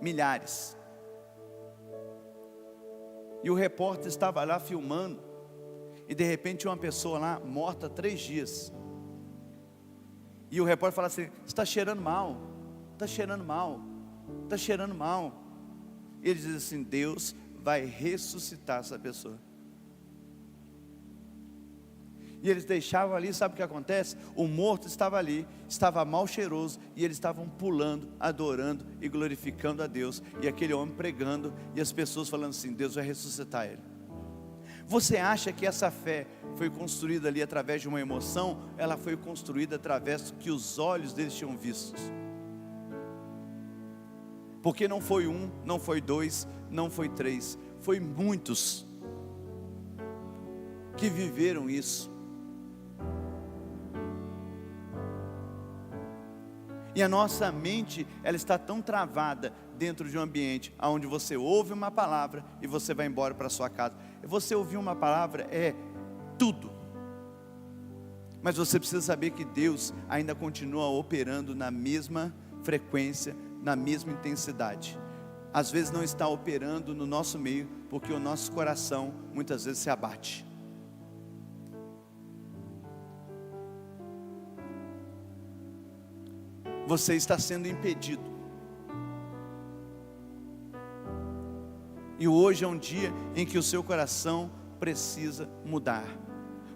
Milhares. E o repórter estava lá filmando, e de repente uma pessoa lá morta 3 dias. E o repórter fala assim, está cheirando mal, está cheirando mal, está cheirando mal. E ele diz assim, Deus vai ressuscitar essa pessoa. E eles deixavam ali, sabe o que acontece? O morto estava ali, estava mal cheiroso, e eles estavam pulando, adorando e glorificando a Deus, e aquele homem pregando, e as pessoas falando assim, Deus vai ressuscitar ele. Você acha que essa fé foi construída ali através de uma emoção? Ela foi construída através do que os olhos deles tinham visto. Porque não foi 1, não foi 2, não foi 3, foi muitos que viveram isso. E a nossa mente, ela está tão travada dentro de um ambiente onde você ouve uma palavra e você vai embora para sua casa. Você ouvir uma palavra é tudo. Mas você precisa saber que Deus ainda continua operando na mesma frequência, na mesma intensidade. Às vezes não está operando no nosso meio, porque o nosso coração muitas vezes se abate. Você está sendo impedido. E hoje é um dia em que o seu coração precisa mudar.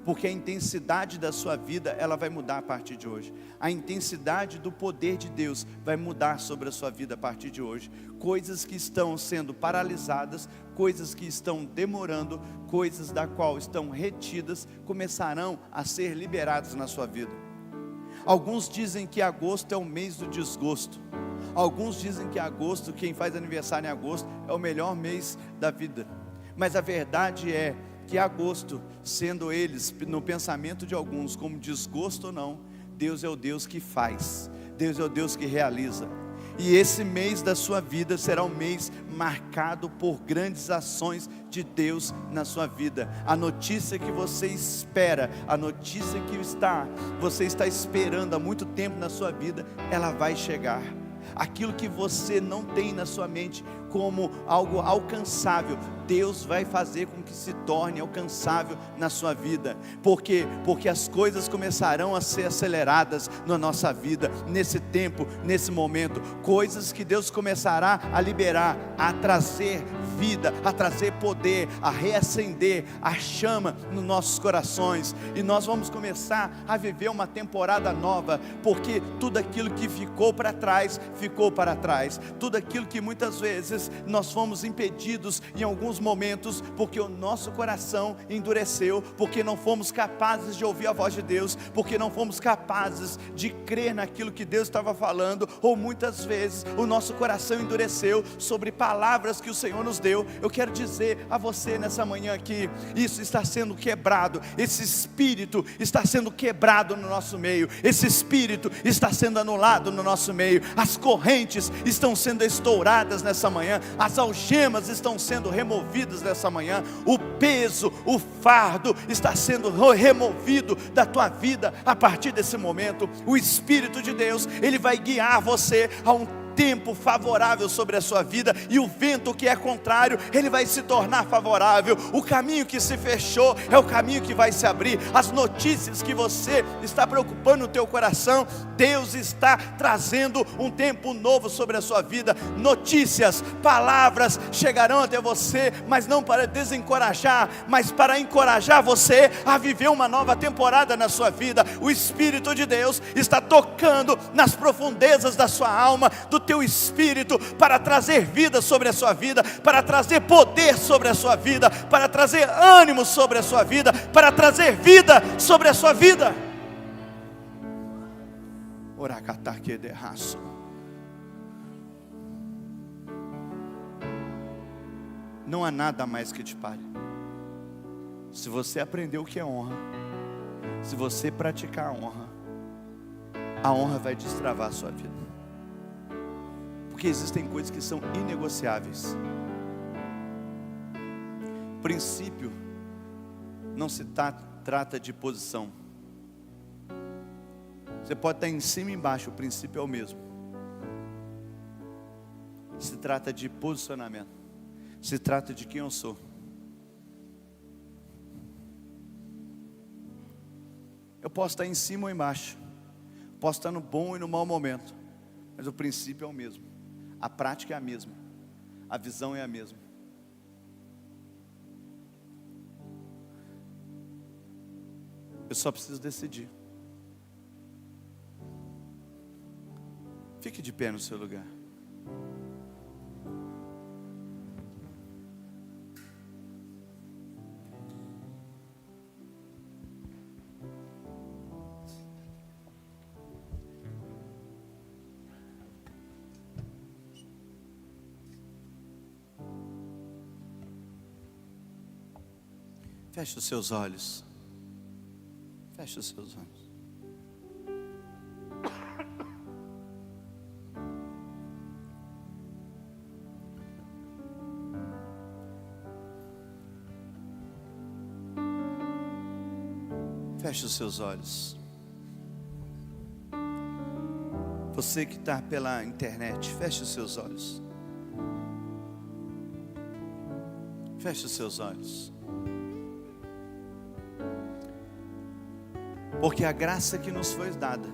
Porque a intensidade da sua vida, ela vai mudar a partir de hoje. A intensidade do poder de Deus vai mudar sobre a sua vida a partir de hoje. Coisas que estão sendo paralisadas, coisas que estão demorando, coisas da qual estão retidas, começarão a ser liberadas na sua vida. Alguns dizem que agosto é o mês do desgosto. Alguns dizem que agosto, quem faz aniversário em agosto, é o melhor mês da vida. Mas a verdade é que agosto, sendo eles, no pensamento de alguns, como desgosto ou não, Deus é o Deus que faz, Deus é o Deus que realiza. E esse mês da sua vida será um mês marcado por grandes ações de Deus na sua vida. A notícia que você espera, a notícia que você está esperando há muito tempo na sua vida, ela vai chegar. Aquilo que você não tem na sua mente como algo alcançável, Deus vai fazer com que se torne alcançável na sua vida. Por quê? Porque as coisas começarão a ser aceleradas na nossa vida, nesse tempo, nesse momento. Coisas que Deus começará a liberar, a trazer vida, a trazer poder, a reacender a chama nos nossos corações. E nós vamos começar a viver uma temporada nova, porque tudo aquilo que ficou para trás, ficou para trás. Tudo aquilo que muitas vezes nós fomos impedidos em alguns momentos, porque o nosso coração endureceu, porque não fomos capazes de ouvir a voz de Deus, porque não fomos capazes de crer naquilo que Deus estava falando, ou muitas vezes o nosso coração endureceu sobre palavras que o Senhor nos deu. Eu quero dizer a você nessa manhã que isso está sendo quebrado, esse espírito está sendo quebrado no nosso meio, esse espírito está sendo anulado no nosso meio, as correntes estão sendo estouradas nessa manhã, as algemas estão sendo removidas nessa manhã, o peso, o fardo está sendo removido da tua vida a partir desse momento. O Espírito de Deus, Ele vai guiar você a um tempo favorável sobre a sua vida, e o vento que é contrário, ele vai se tornar favorável. O caminho que se fechou é o caminho que vai se abrir. As notícias que você está preocupando no teu coração, Deus está trazendo um tempo novo sobre a sua vida. Notícias, palavras chegarão até você, mas não para desencorajar, mas para encorajar você a viver uma nova temporada na sua vida. O Espírito de Deus está tocando nas profundezas da sua alma, do teu espírito, para trazer vida sobre a sua vida, para trazer poder sobre a sua vida, para trazer ânimo sobre a sua vida, para trazer vida sobre a sua vida. Não há nada mais que te pare. Se você aprender o que é honra, se você praticar a honra vai destravar a sua vida. Porque existem coisas que são inegociáveis. Princípio não se trata de posição. Você pode estar em cima e embaixo, o princípio é o mesmo. Se trata de posicionamento. Se trata de quem eu sou. Eu posso estar em cima ou embaixo, posso estar no bom e no mau momento, mas o princípio é o mesmo. A prática é a mesma, a visão é a mesma. Eu só preciso decidir. Fique de pé no seu lugar. Feche os seus olhos. Feche os seus olhos. Feche os seus olhos. Você que está pela internet, feche os seus olhos. Feche os seus olhos. Porque a graça que nos foi dada,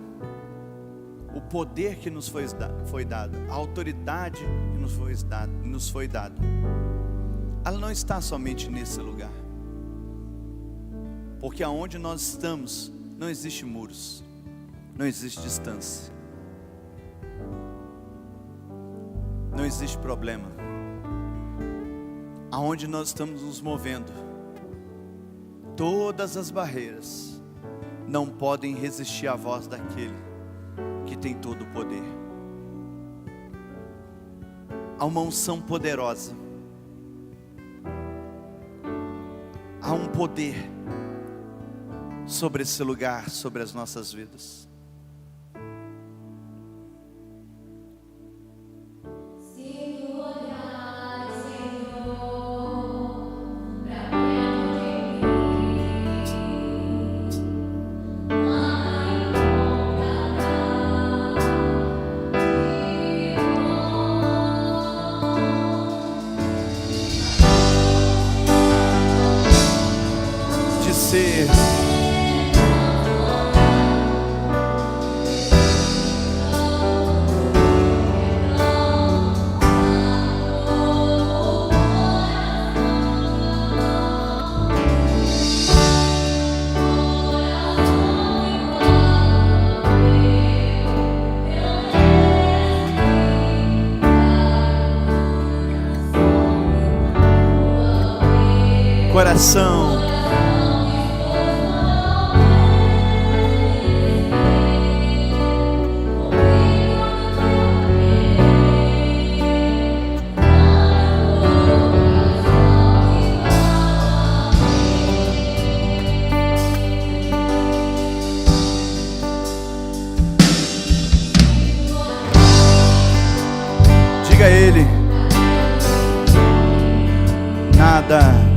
o poder que nos foi dado, a autoridade que nos foi dada, ela não está somente nesse lugar. Porque aonde nós estamos, não existe muros, não existe distância, não existe problema. Aonde nós estamos nos movendo, todas as barreiras não podem resistir à voz daquele que tem todo o poder. Há uma unção poderosa, há um poder sobre esse lugar, sobre as nossas vidas. Coração, diga a Ele, nada.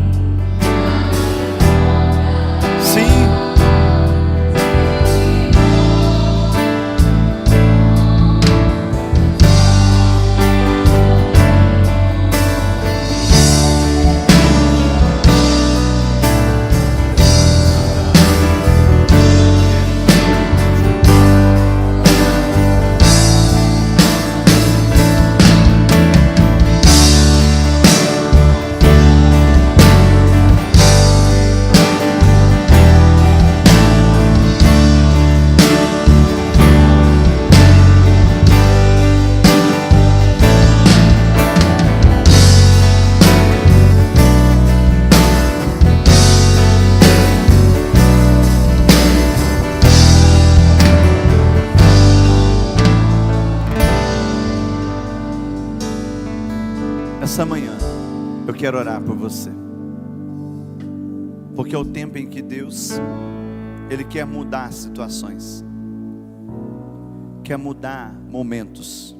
Essa manhã eu quero orar por você, porque é o tempo em que Deus, Ele quer mudar situações, quer mudar momentos.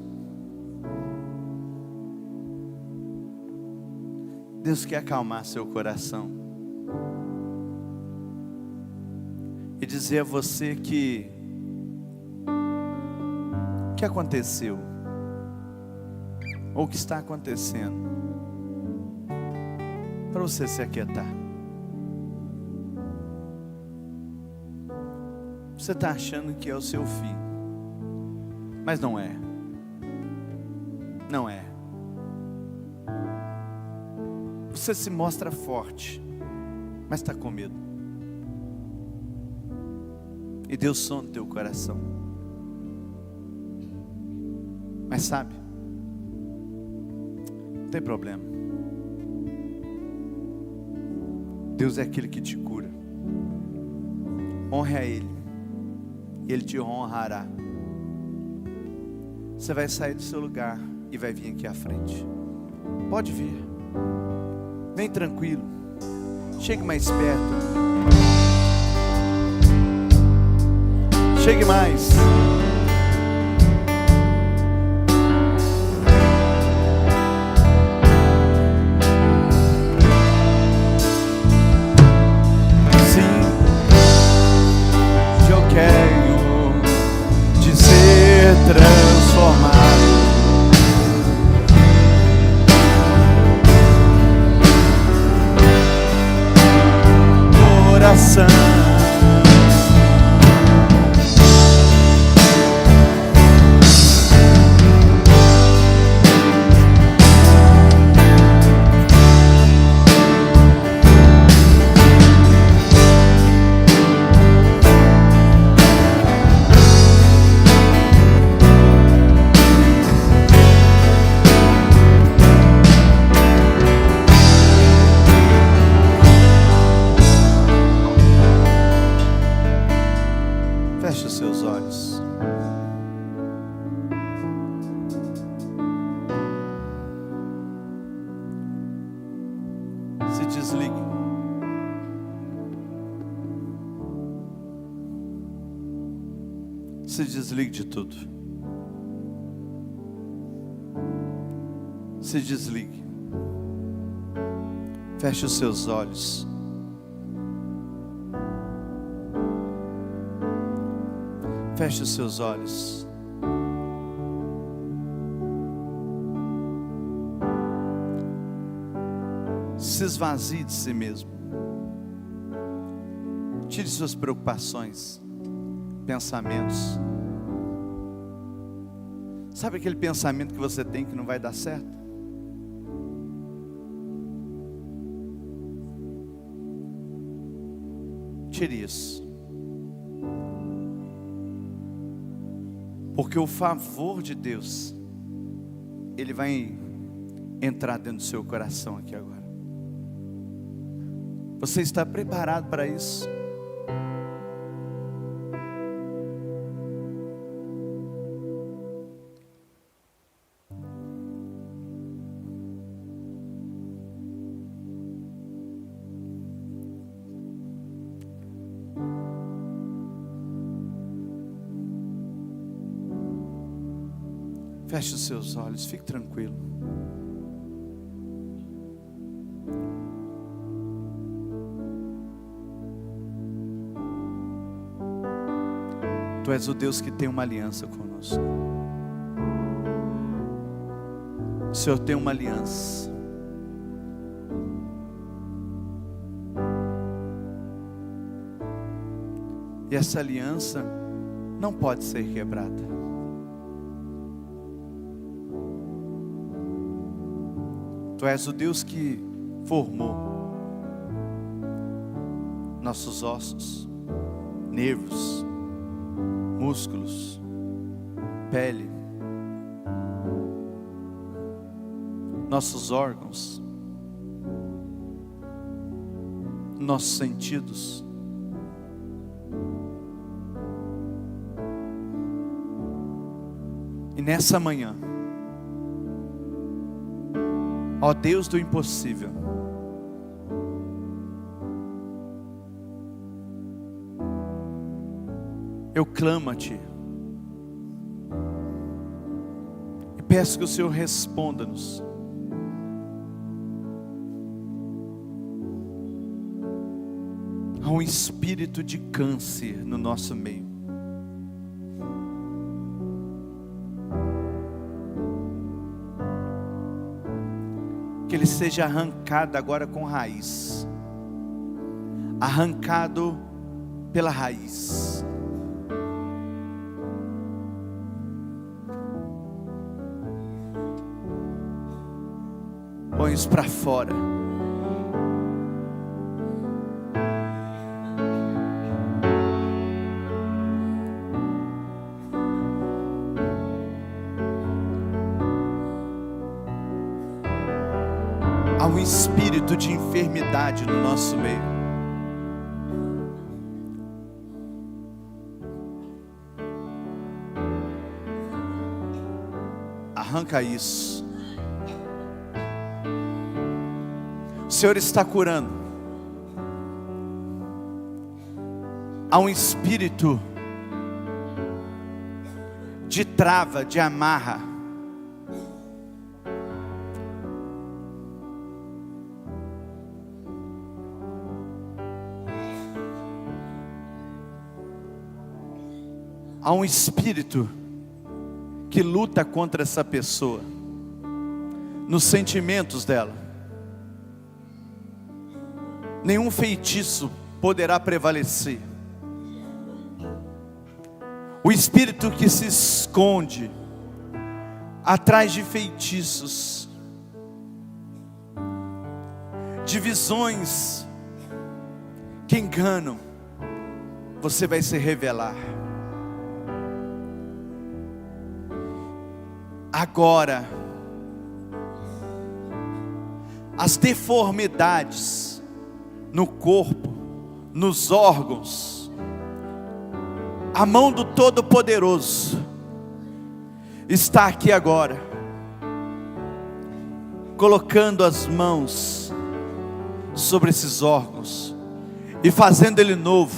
Deus quer acalmar seu coração e dizer a você que o que aconteceu, ou o que está acontecendo, para você se aquietar. Você está achando que é o seu fim, mas não é. Não é. Você se mostra forte, mas está com medo. E Deus sonda o teu coração. Mas sabe, não tem problema. Deus é aquele que te cura. Honre a Ele, e Ele te honrará. Você vai sair do seu lugar e vai vir aqui à frente. Pode vir. Vem tranquilo. Chegue mais perto. Chegue mais. Se desligue. Se desligue de tudo. Se desligue. Feche os seus olhos. Feche os seus olhos. Se esvazie de si mesmo. Tire suas preocupações, pensamentos. Sabe aquele pensamento que você tem que não vai dar certo? Tire isso. Porque o favor de Deus, Ele vai entrar dentro do seu coração aqui agora. Você está preparado para isso? Feche os seus olhos, fique tranquilo. Tu és o Deus que tem uma aliança conosco. O Senhor tem uma aliança. E essa aliança não pode ser quebrada. Tu és o Deus que formou nossos ossos, nervos, músculos, pele, nossos órgãos, nossos sentidos. E nessa manhã, ó Deus do impossível, eu clamo a Ti e peço que o Senhor responda-nos. Há um espírito de câncer no nosso meio. Que ele seja arrancado agora com raiz. Arrancado pela raiz. Põe isso para fora. Há um espírito de enfermidade no nosso meio. Arranca isso. O Senhor está curando. Há um espírito de trava, de amarra. Há um espírito que luta contra essa pessoa, nos sentimentos dela. Nenhum feitiço poderá prevalecer. O espírito que se esconde atrás de feitiços, de visões que enganam, você vai se revelar. Agora, as deformidades no corpo, nos órgãos, a mão do Todo-Poderoso está aqui agora, colocando as mãos sobre esses órgãos e fazendo ele novo,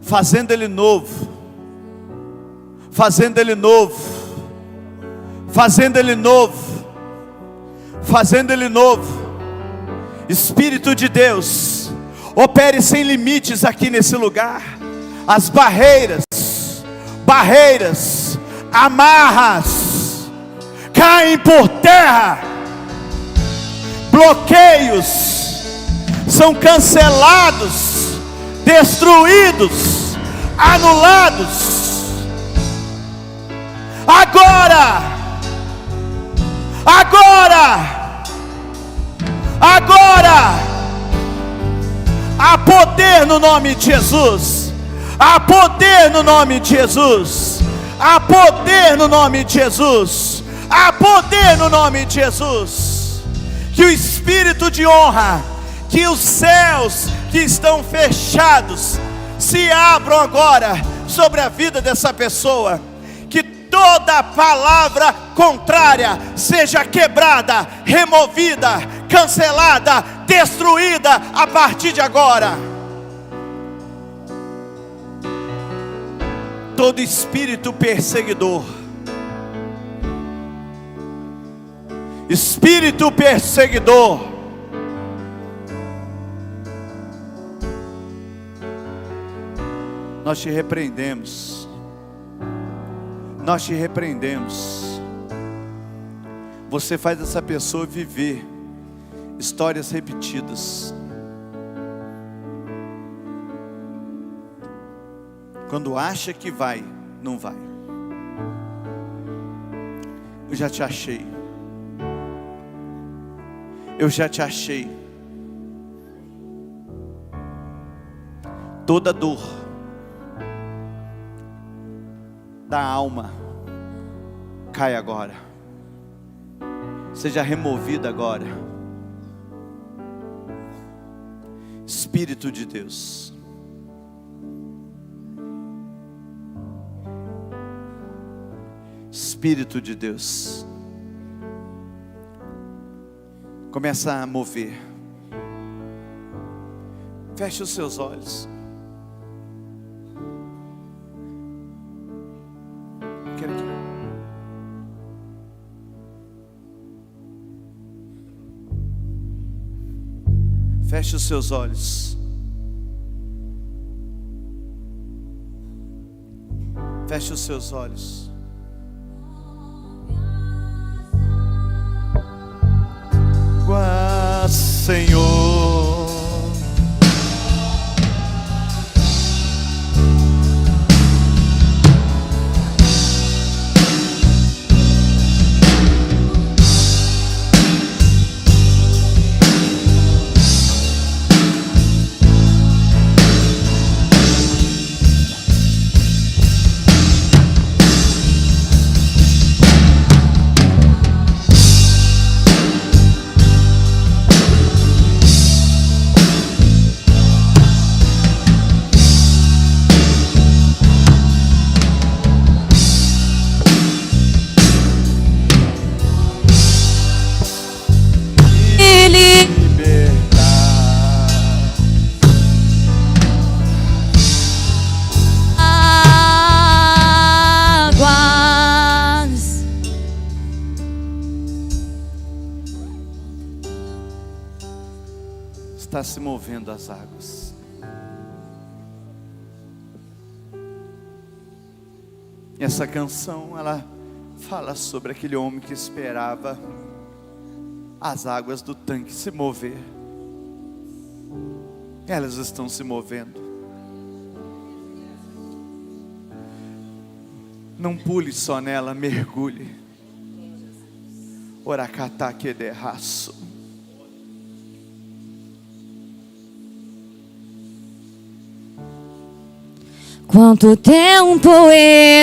fazendo ele novo, fazendo ele novo, fazendo ele novo, fazendo ele novo. Espírito de Deus, opere sem limites aqui nesse lugar. As barreiras, amarras, caem por terra. Bloqueios são cancelados, destruídos, anulados. Agora, há poder no nome de Jesus. Há poder no nome de Jesus. Há poder no nome de Jesus. Há poder no nome de Jesus. Que o espírito de honra, que os céus que estão fechados se abram agora sobre a vida dessa pessoa. Que toda palavra contrária seja quebrada, removida, cancelada, destruída a partir de agora. Todo espírito perseguidor, nós te repreendemos, Você faz essa pessoa viver histórias repetidas. Quando acha que vai, não vai. Eu já te achei. Toda dor da alma cai agora. Seja removida agora. Espírito de Deus, Espírito de Deus, começa a mover. Feche os seus olhos. Quero que... Feche os seus olhos. Feche os seus olhos. Senhor, está se movendo as águas. E essa canção, ela fala sobre aquele homem que esperava as águas do tanque se mover. Elas estão se movendo. Não pule só nela, mergulhe. Oracatá que derraço. Quanto tempo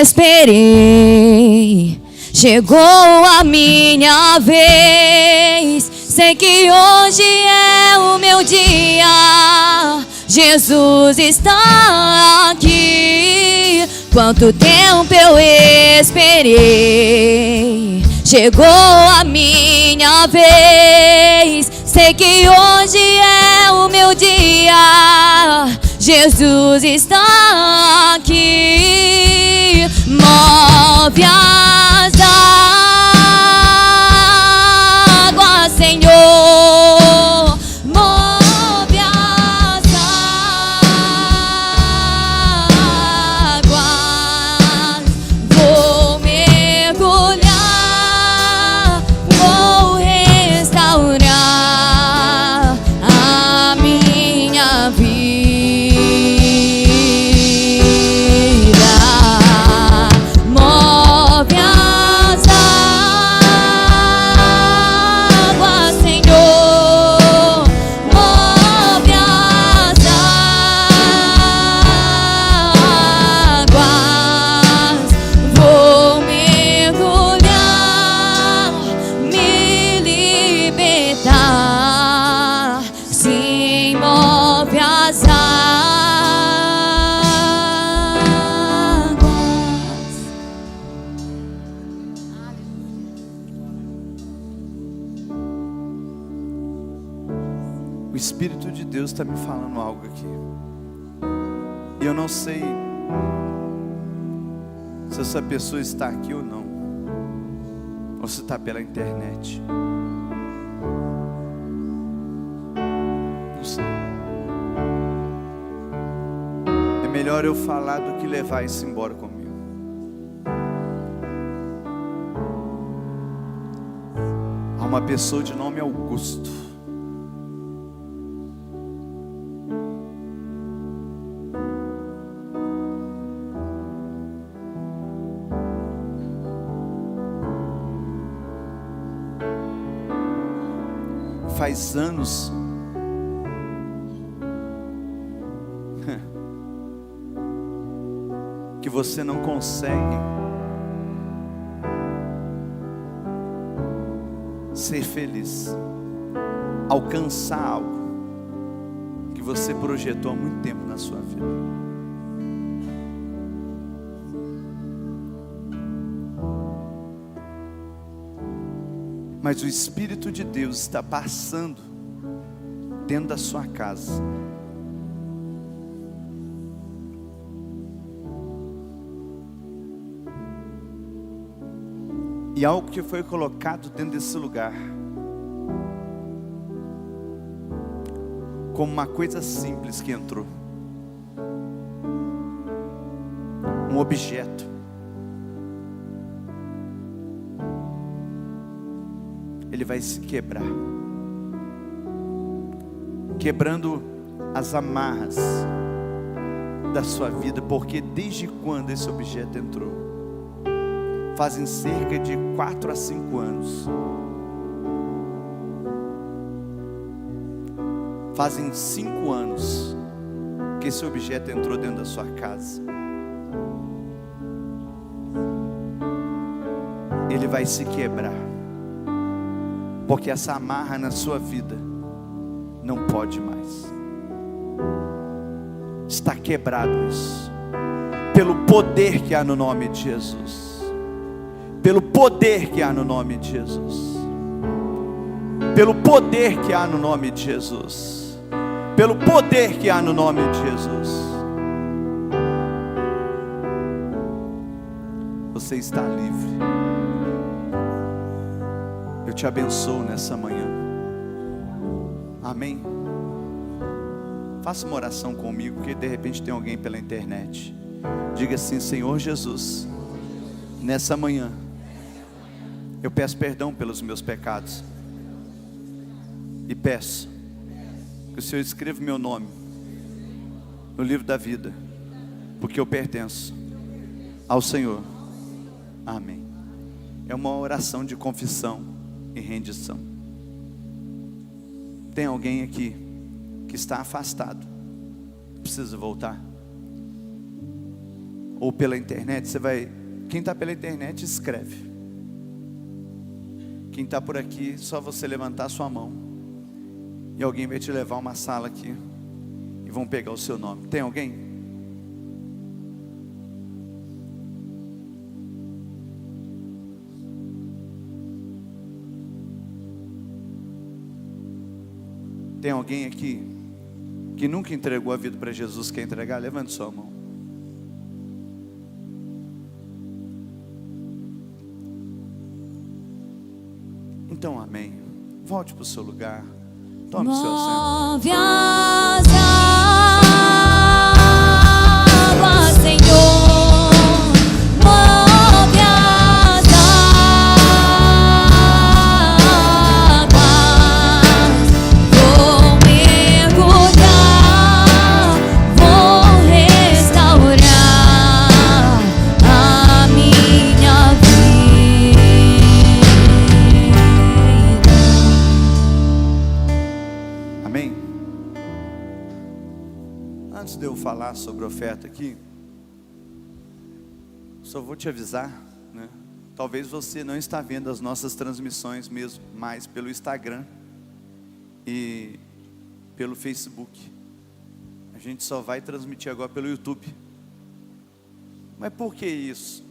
esperei, chegou a minha vez. Sei que hoje é o meu dia, Jesus está aqui. Quanto tempo eu esperei, chegou a minha vez. Sei que hoje é o meu dia. Jesus está aqui. Move as águas, Senhor. Move as águas. Vou mergulhar, vou restaurar a minha vida. Move as águas, Senhor. Move as águas. Vou mergulhar, me libertar. Sim, move as águas. O Espírito de Deus está me falando algo aqui. E eu não sei se essa pessoa está aqui ou não, ou se está pela internet. Não sei. É melhor eu falar do que levar isso embora comigo. Há uma pessoa de nome Augusto. Faz anos que você não consegue ser feliz, alcançar algo que você projetou há muito tempo na sua vida. Mas o Espírito de Deus está passando dentro da sua casa. E algo que foi colocado dentro desse lugar, como uma coisa simples que entrou, um objeto. Ele vai se quebrar, quebrando as amarras da sua vida, porque desde quando esse objeto entrou? Fazem cerca de 4 a 5 anos. Fazem 5 anos que esse objeto entrou dentro da sua casa. Ele vai se quebrar, porque essa amarra na sua vida não pode mais. Está quebrado isso, pelo poder que há no nome de Jesus. Pelo poder que há no nome de Jesus. Pelo poder que há no nome de Jesus. Pelo poder que há no nome de Jesus. Você está livre. Eu te abençoo nessa manhã. Amém. Faça uma oração comigo, porque de repente tem alguém pela internet. Diga assim: Senhor Jesus, nessa manhã eu peço perdão pelos meus pecados e peço que o Senhor escreva meu nome no livro da vida, porque eu pertenço ao Senhor. Amém. É uma oração de confissão e rendição. Tem alguém aqui que está afastado, precisa voltar? Ou pela internet, quem está pela internet escreve. Quem está por aqui, só você levantar a sua mão e alguém vai te levar a uma sala aqui e vão pegar o seu nome. Tem alguém? Tem alguém aqui que nunca entregou a vida para Jesus? Quer entregar? Levante sua mão. Então, amém. Volte para o seu lugar. Tome o seu assento. Move as águas, Senhor. Move as águas. Vou mergulhar, vou restaurar a minha vida. Amém? Antes de eu falar sobre oferta aqui, só vou te avisar, né? Talvez você não está vendo as nossas transmissões mesmo, mais pelo Instagram e pelo Facebook. A gente só vai transmitir agora pelo YouTube. Mas por que isso?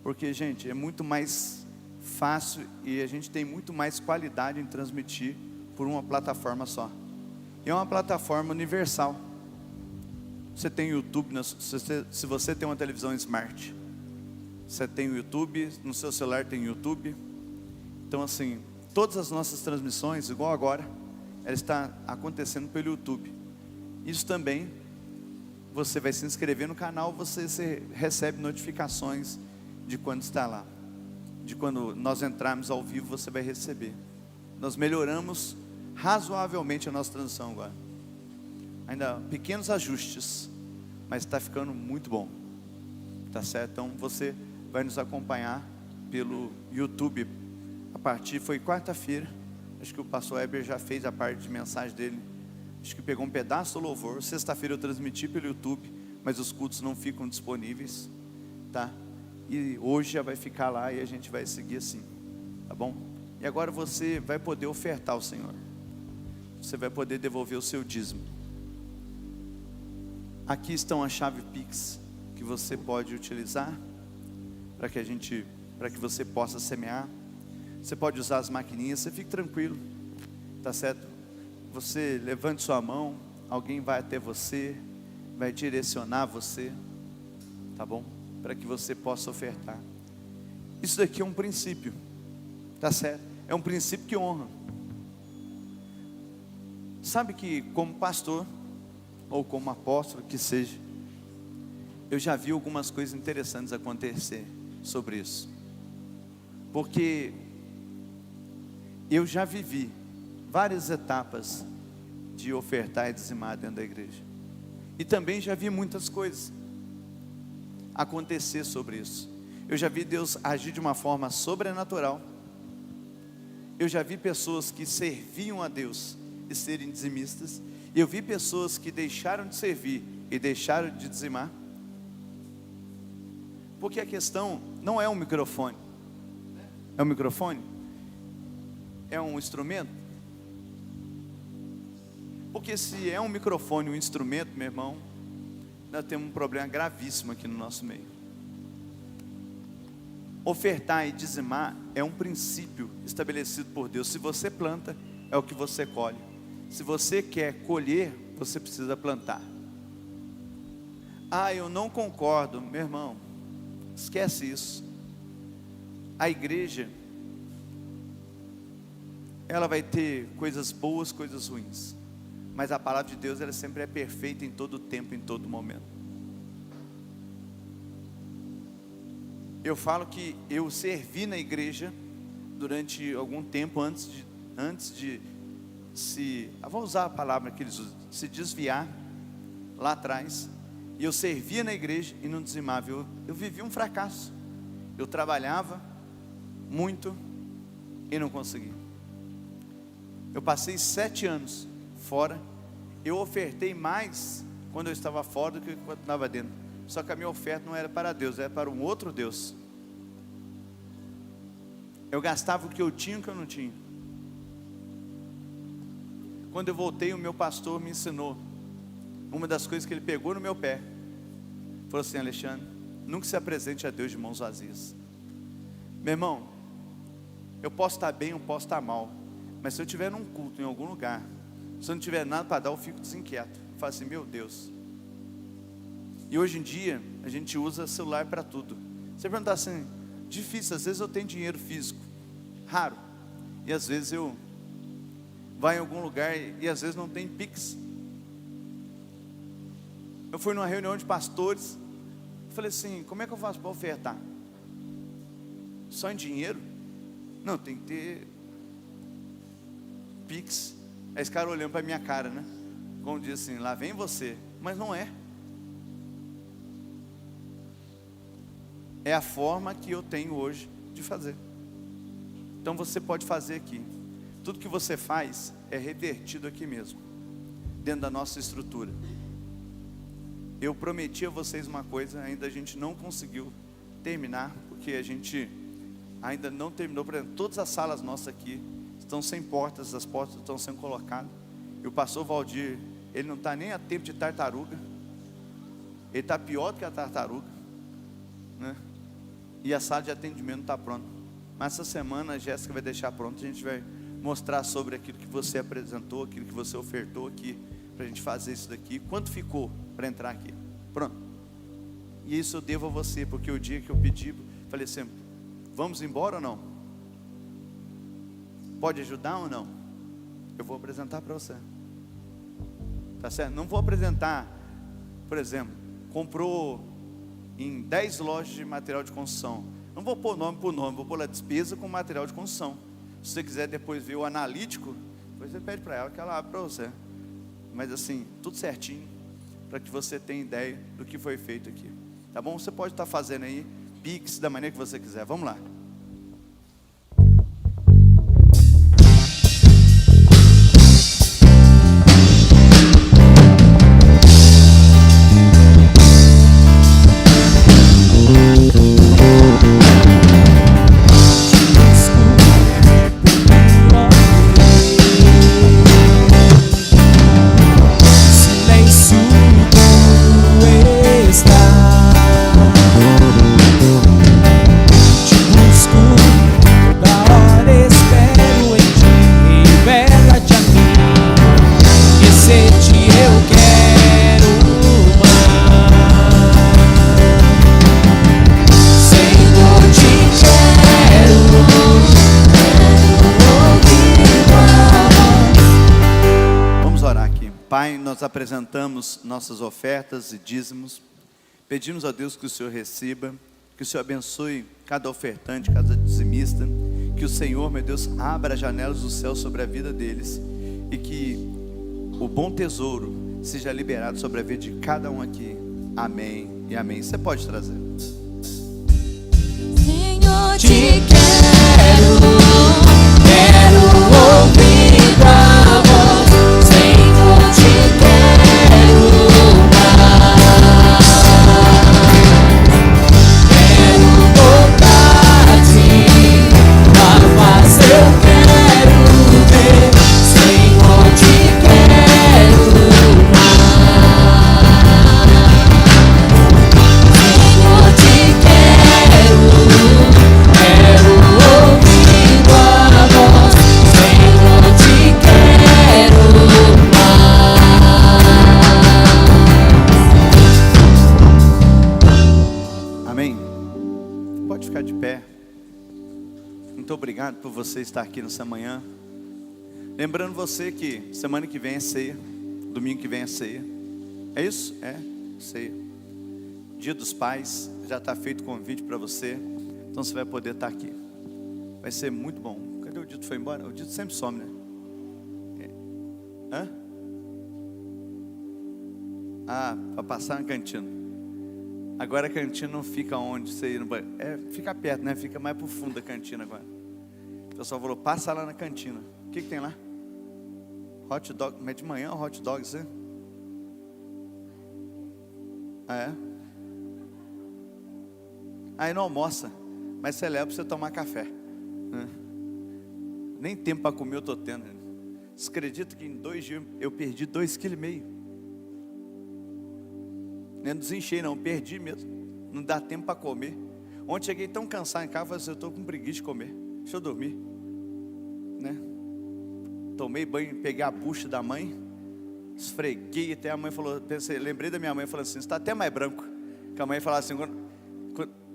Porque, gente, é muito mais fácil e a gente tem muito mais qualidade em transmitir por uma plataforma só. E é uma plataforma universal. Você tem YouTube, se você tem uma televisão smart, você tem o YouTube, no seu celular tem YouTube. Então, assim, todas as nossas transmissões, igual agora, ela está acontecendo pelo YouTube. Isso também, você vai se inscrever no canal, você recebe notificações de quando está lá. De quando nós entrarmos ao vivo, você vai receber. Nós melhoramos razoavelmente a nossa transmissão agora. Ainda pequenos ajustes, mas está ficando muito bom. Tá certo? Então você vai nos acompanhar pelo YouTube. A partir, foi quarta-feira, acho que o pastor Heber já fez a parte de mensagem dele. Acho que pegou um pedaço do louvor. Sexta-feira eu transmiti pelo YouTube, mas os cultos não ficam disponíveis, tá? E hoje já vai ficar lá e a gente vai seguir assim, tá bom? E agora você vai poder ofertar ao Senhor. Você vai poder devolver o seu dízimo. Aqui estão a chave Pix que você pode utilizar para que você possa semear. Você pode usar as maquininhas, você fique tranquilo, tá certo? Você levante sua mão, alguém vai até você, vai direcionar você, tá bom? Para que você possa ofertar. Isso daqui é um princípio, tá certo? É um princípio que honra. Sabe que como pastor, ou como apóstolo que seja, eu já vi algumas coisas interessantes acontecer sobre isso. Porque eu já vivi várias etapas de ofertar e dizimar dentro da igreja. E também já vi muitas coisas acontecer sobre isso. Eu já vi Deus agir de uma forma sobrenatural. Eu já vi pessoas que serviam a Deus e serem dizimistas. E eu vi pessoas que deixaram de servir e deixaram de dizimar. Porque a questão não é um microfone. É um microfone? É um instrumento? Porque se é um microfone, um instrumento, meu irmão, nós temos um problema gravíssimo aqui no nosso meio. Ofertar e dizimar é um princípio estabelecido por Deus. Se você planta, é o que você colhe. Se você quer colher, você precisa plantar. Ah, eu não concordo, meu irmão, esquece isso. A igreja, ela vai ter coisas boas, coisas ruins, mas a palavra de Deus, ela sempre é perfeita em todo tempo, em todo momento. Eu falo que eu servi na igreja durante algum tempo antes de vou usar a palavra que eles usam, se desviar lá atrás. E eu servia na igreja e não dizimava. Eu vivia um fracasso. Eu trabalhava muito e não conseguia. Eu passei 7 anos fora. Eu ofertei mais quando eu estava fora do que quando eu estava dentro. Só que a minha oferta não era para Deus, era para um outro Deus. Eu gastava o que eu tinha e o que eu não tinha. Quando eu voltei, o meu pastor me ensinou. Uma das coisas que ele pegou no meu pé, falou assim: Alexandre, nunca se apresente a Deus de mãos vazias. Meu irmão, eu posso estar bem, eu posso estar mal, mas se eu estiver num culto em algum lugar, Se eu não tiver nada para dar, eu fico desinquieto. Eu falo assim, meu Deus. E hoje em dia, a gente usa celular para tudo. Você perguntar assim, difícil, às vezes eu tenho dinheiro físico, raro. E às vezes eu vou em algum lugar e às vezes não tem Pix. Eu fui numa reunião de pastores, falei assim, como é que eu faço para ofertar? Só em dinheiro? Não, tem que ter Pix. Aí esse cara olhando para minha cara, né? Como diz assim, lá vem você. Mas não é. É a forma que eu tenho hoje de fazer. Então você pode fazer aqui. Tudo que você faz é revertido aqui mesmo, dentro da nossa estrutura. Eu prometi a vocês uma coisa, ainda a gente não conseguiu terminar, porque a gente ainda não terminou. Por exemplo, todas as salas nossas aqui estão sem portas, as portas estão sendo colocadas. E o pastor Valdir, ele não está nem a tempo de tartaruga. Ele está pior do que a tartaruga, né? E a sala de atendimento não está pronta. Mas essa semana a Jéssica vai deixar pronto. A gente vai mostrar sobre aquilo que você apresentou, aquilo que você ofertou aqui, para a gente fazer isso daqui. Quanto ficou para entrar aqui? Pronto. E isso eu devo a você, porque o dia que eu pedi, falei assim, vamos embora ou não? Pode ajudar ou não? Eu vou apresentar para você. Tá certo? Não vou apresentar, por exemplo, comprou em 10 lojas de material de construção. Não vou pôr nome por nome, vou pôr a despesa com material de construção. Se você quiser depois ver o analítico, depois você pede para ela que ela abra para você. Mas assim, tudo certinho, para que você tenha ideia do que foi feito aqui. Tá bom? Você pode estar fazendo aí Pix da maneira que você quiser. Vamos lá. Pai, nós apresentamos nossas ofertas e dízimos, pedimos a Deus que o Senhor receba, que o Senhor abençoe cada ofertante, cada dizimista, que o Senhor, meu Deus, abra as janelas do céu sobre a vida deles e que o bom tesouro seja liberado sobre a vida de cada um aqui. Amém e amém. Você pode trazer. Senhor, te quero ouvir tua voz. Senhor, te quero mais. Quero voltar-te, a paz eu quero ver. Senhor, te quero mais. Senhor, te quero ouvir tua voz. Senhor, te quero mais. Amém? Pode ficar de pé. Muito obrigado por você estar aqui nessa manhã. Lembrando você que semana que vem é ceia, domingo que vem é ceia. É isso? É, ceia. Dia dos Pais, já está feito o convite para você. Então você vai poder estar aqui. Vai ser muito bom. Cadê o Dito? Foi embora? O Dito sempre some, né? Hã? Ah, para passar na cantina. Agora a cantina não fica onde você ir no banheiro. Fica perto, né? Fica mais pro fundo da cantina agora. O pessoal falou, passa lá na cantina. O que tem lá? Hot dog, mas de manhã hot dog, você? Ah, é? Aí não almoça, mas você leva para você tomar café, né? Nem tempo para comer eu estou tendo. Você acredita que em 2 dias eu perdi 2,5 kg? Não desenchei não, perdi mesmo. Não dá tempo para comer. Ontem cheguei tão cansado em casa, falei assim, eu estou com preguiça de comer. Deixa eu dormir, né? tomei banho, peguei a bucha da mãe, esfreguei, até a mãe falou, lembrei da minha mãe, falando assim, você está até mais branco. Que a mãe falava assim,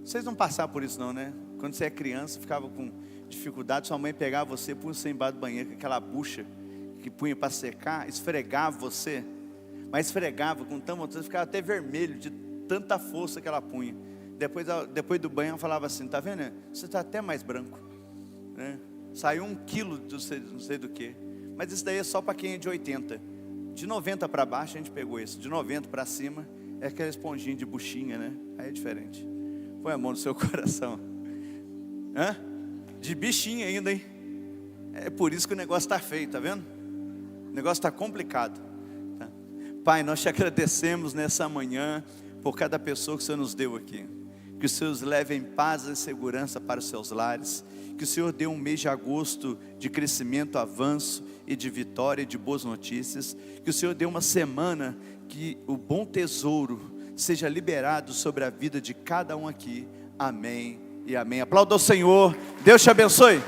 vocês não passaram por isso não, né? Quando você é criança, ficava com dificuldade, sua mãe pegava você, punha você embaixo do banheiro, com aquela bucha que punha para secar, esfregava você, mas esfregava com tanta vontade, você ficava até vermelho de tanta força que ela punha. Depois do banho ela falava assim, tá vendo? Você está até mais branco, né? Saiu 1 quilo do não sei do que. Mas isso daí é só para quem é de 80. De 90 para baixo a gente pegou isso. De 90 para cima é aquela esponjinha de buchinha, né? Aí é diferente. Põe a mão no seu coração. Hã? De bichinha ainda, hein? É por isso que o negócio está feio, tá vendo? O negócio está complicado, tá? Pai, nós te agradecemos nessa manhã por cada pessoa que o Senhor nos deu aqui. Que o Senhor os leve em paz e segurança para os seus lares. Que o Senhor dê um mês de agosto de crescimento, avanço e de vitória e de boas notícias. Que o Senhor dê uma semana que o bom tesouro seja liberado sobre a vida de cada um aqui. Amém e amém. Aplauda o Senhor. Deus te abençoe.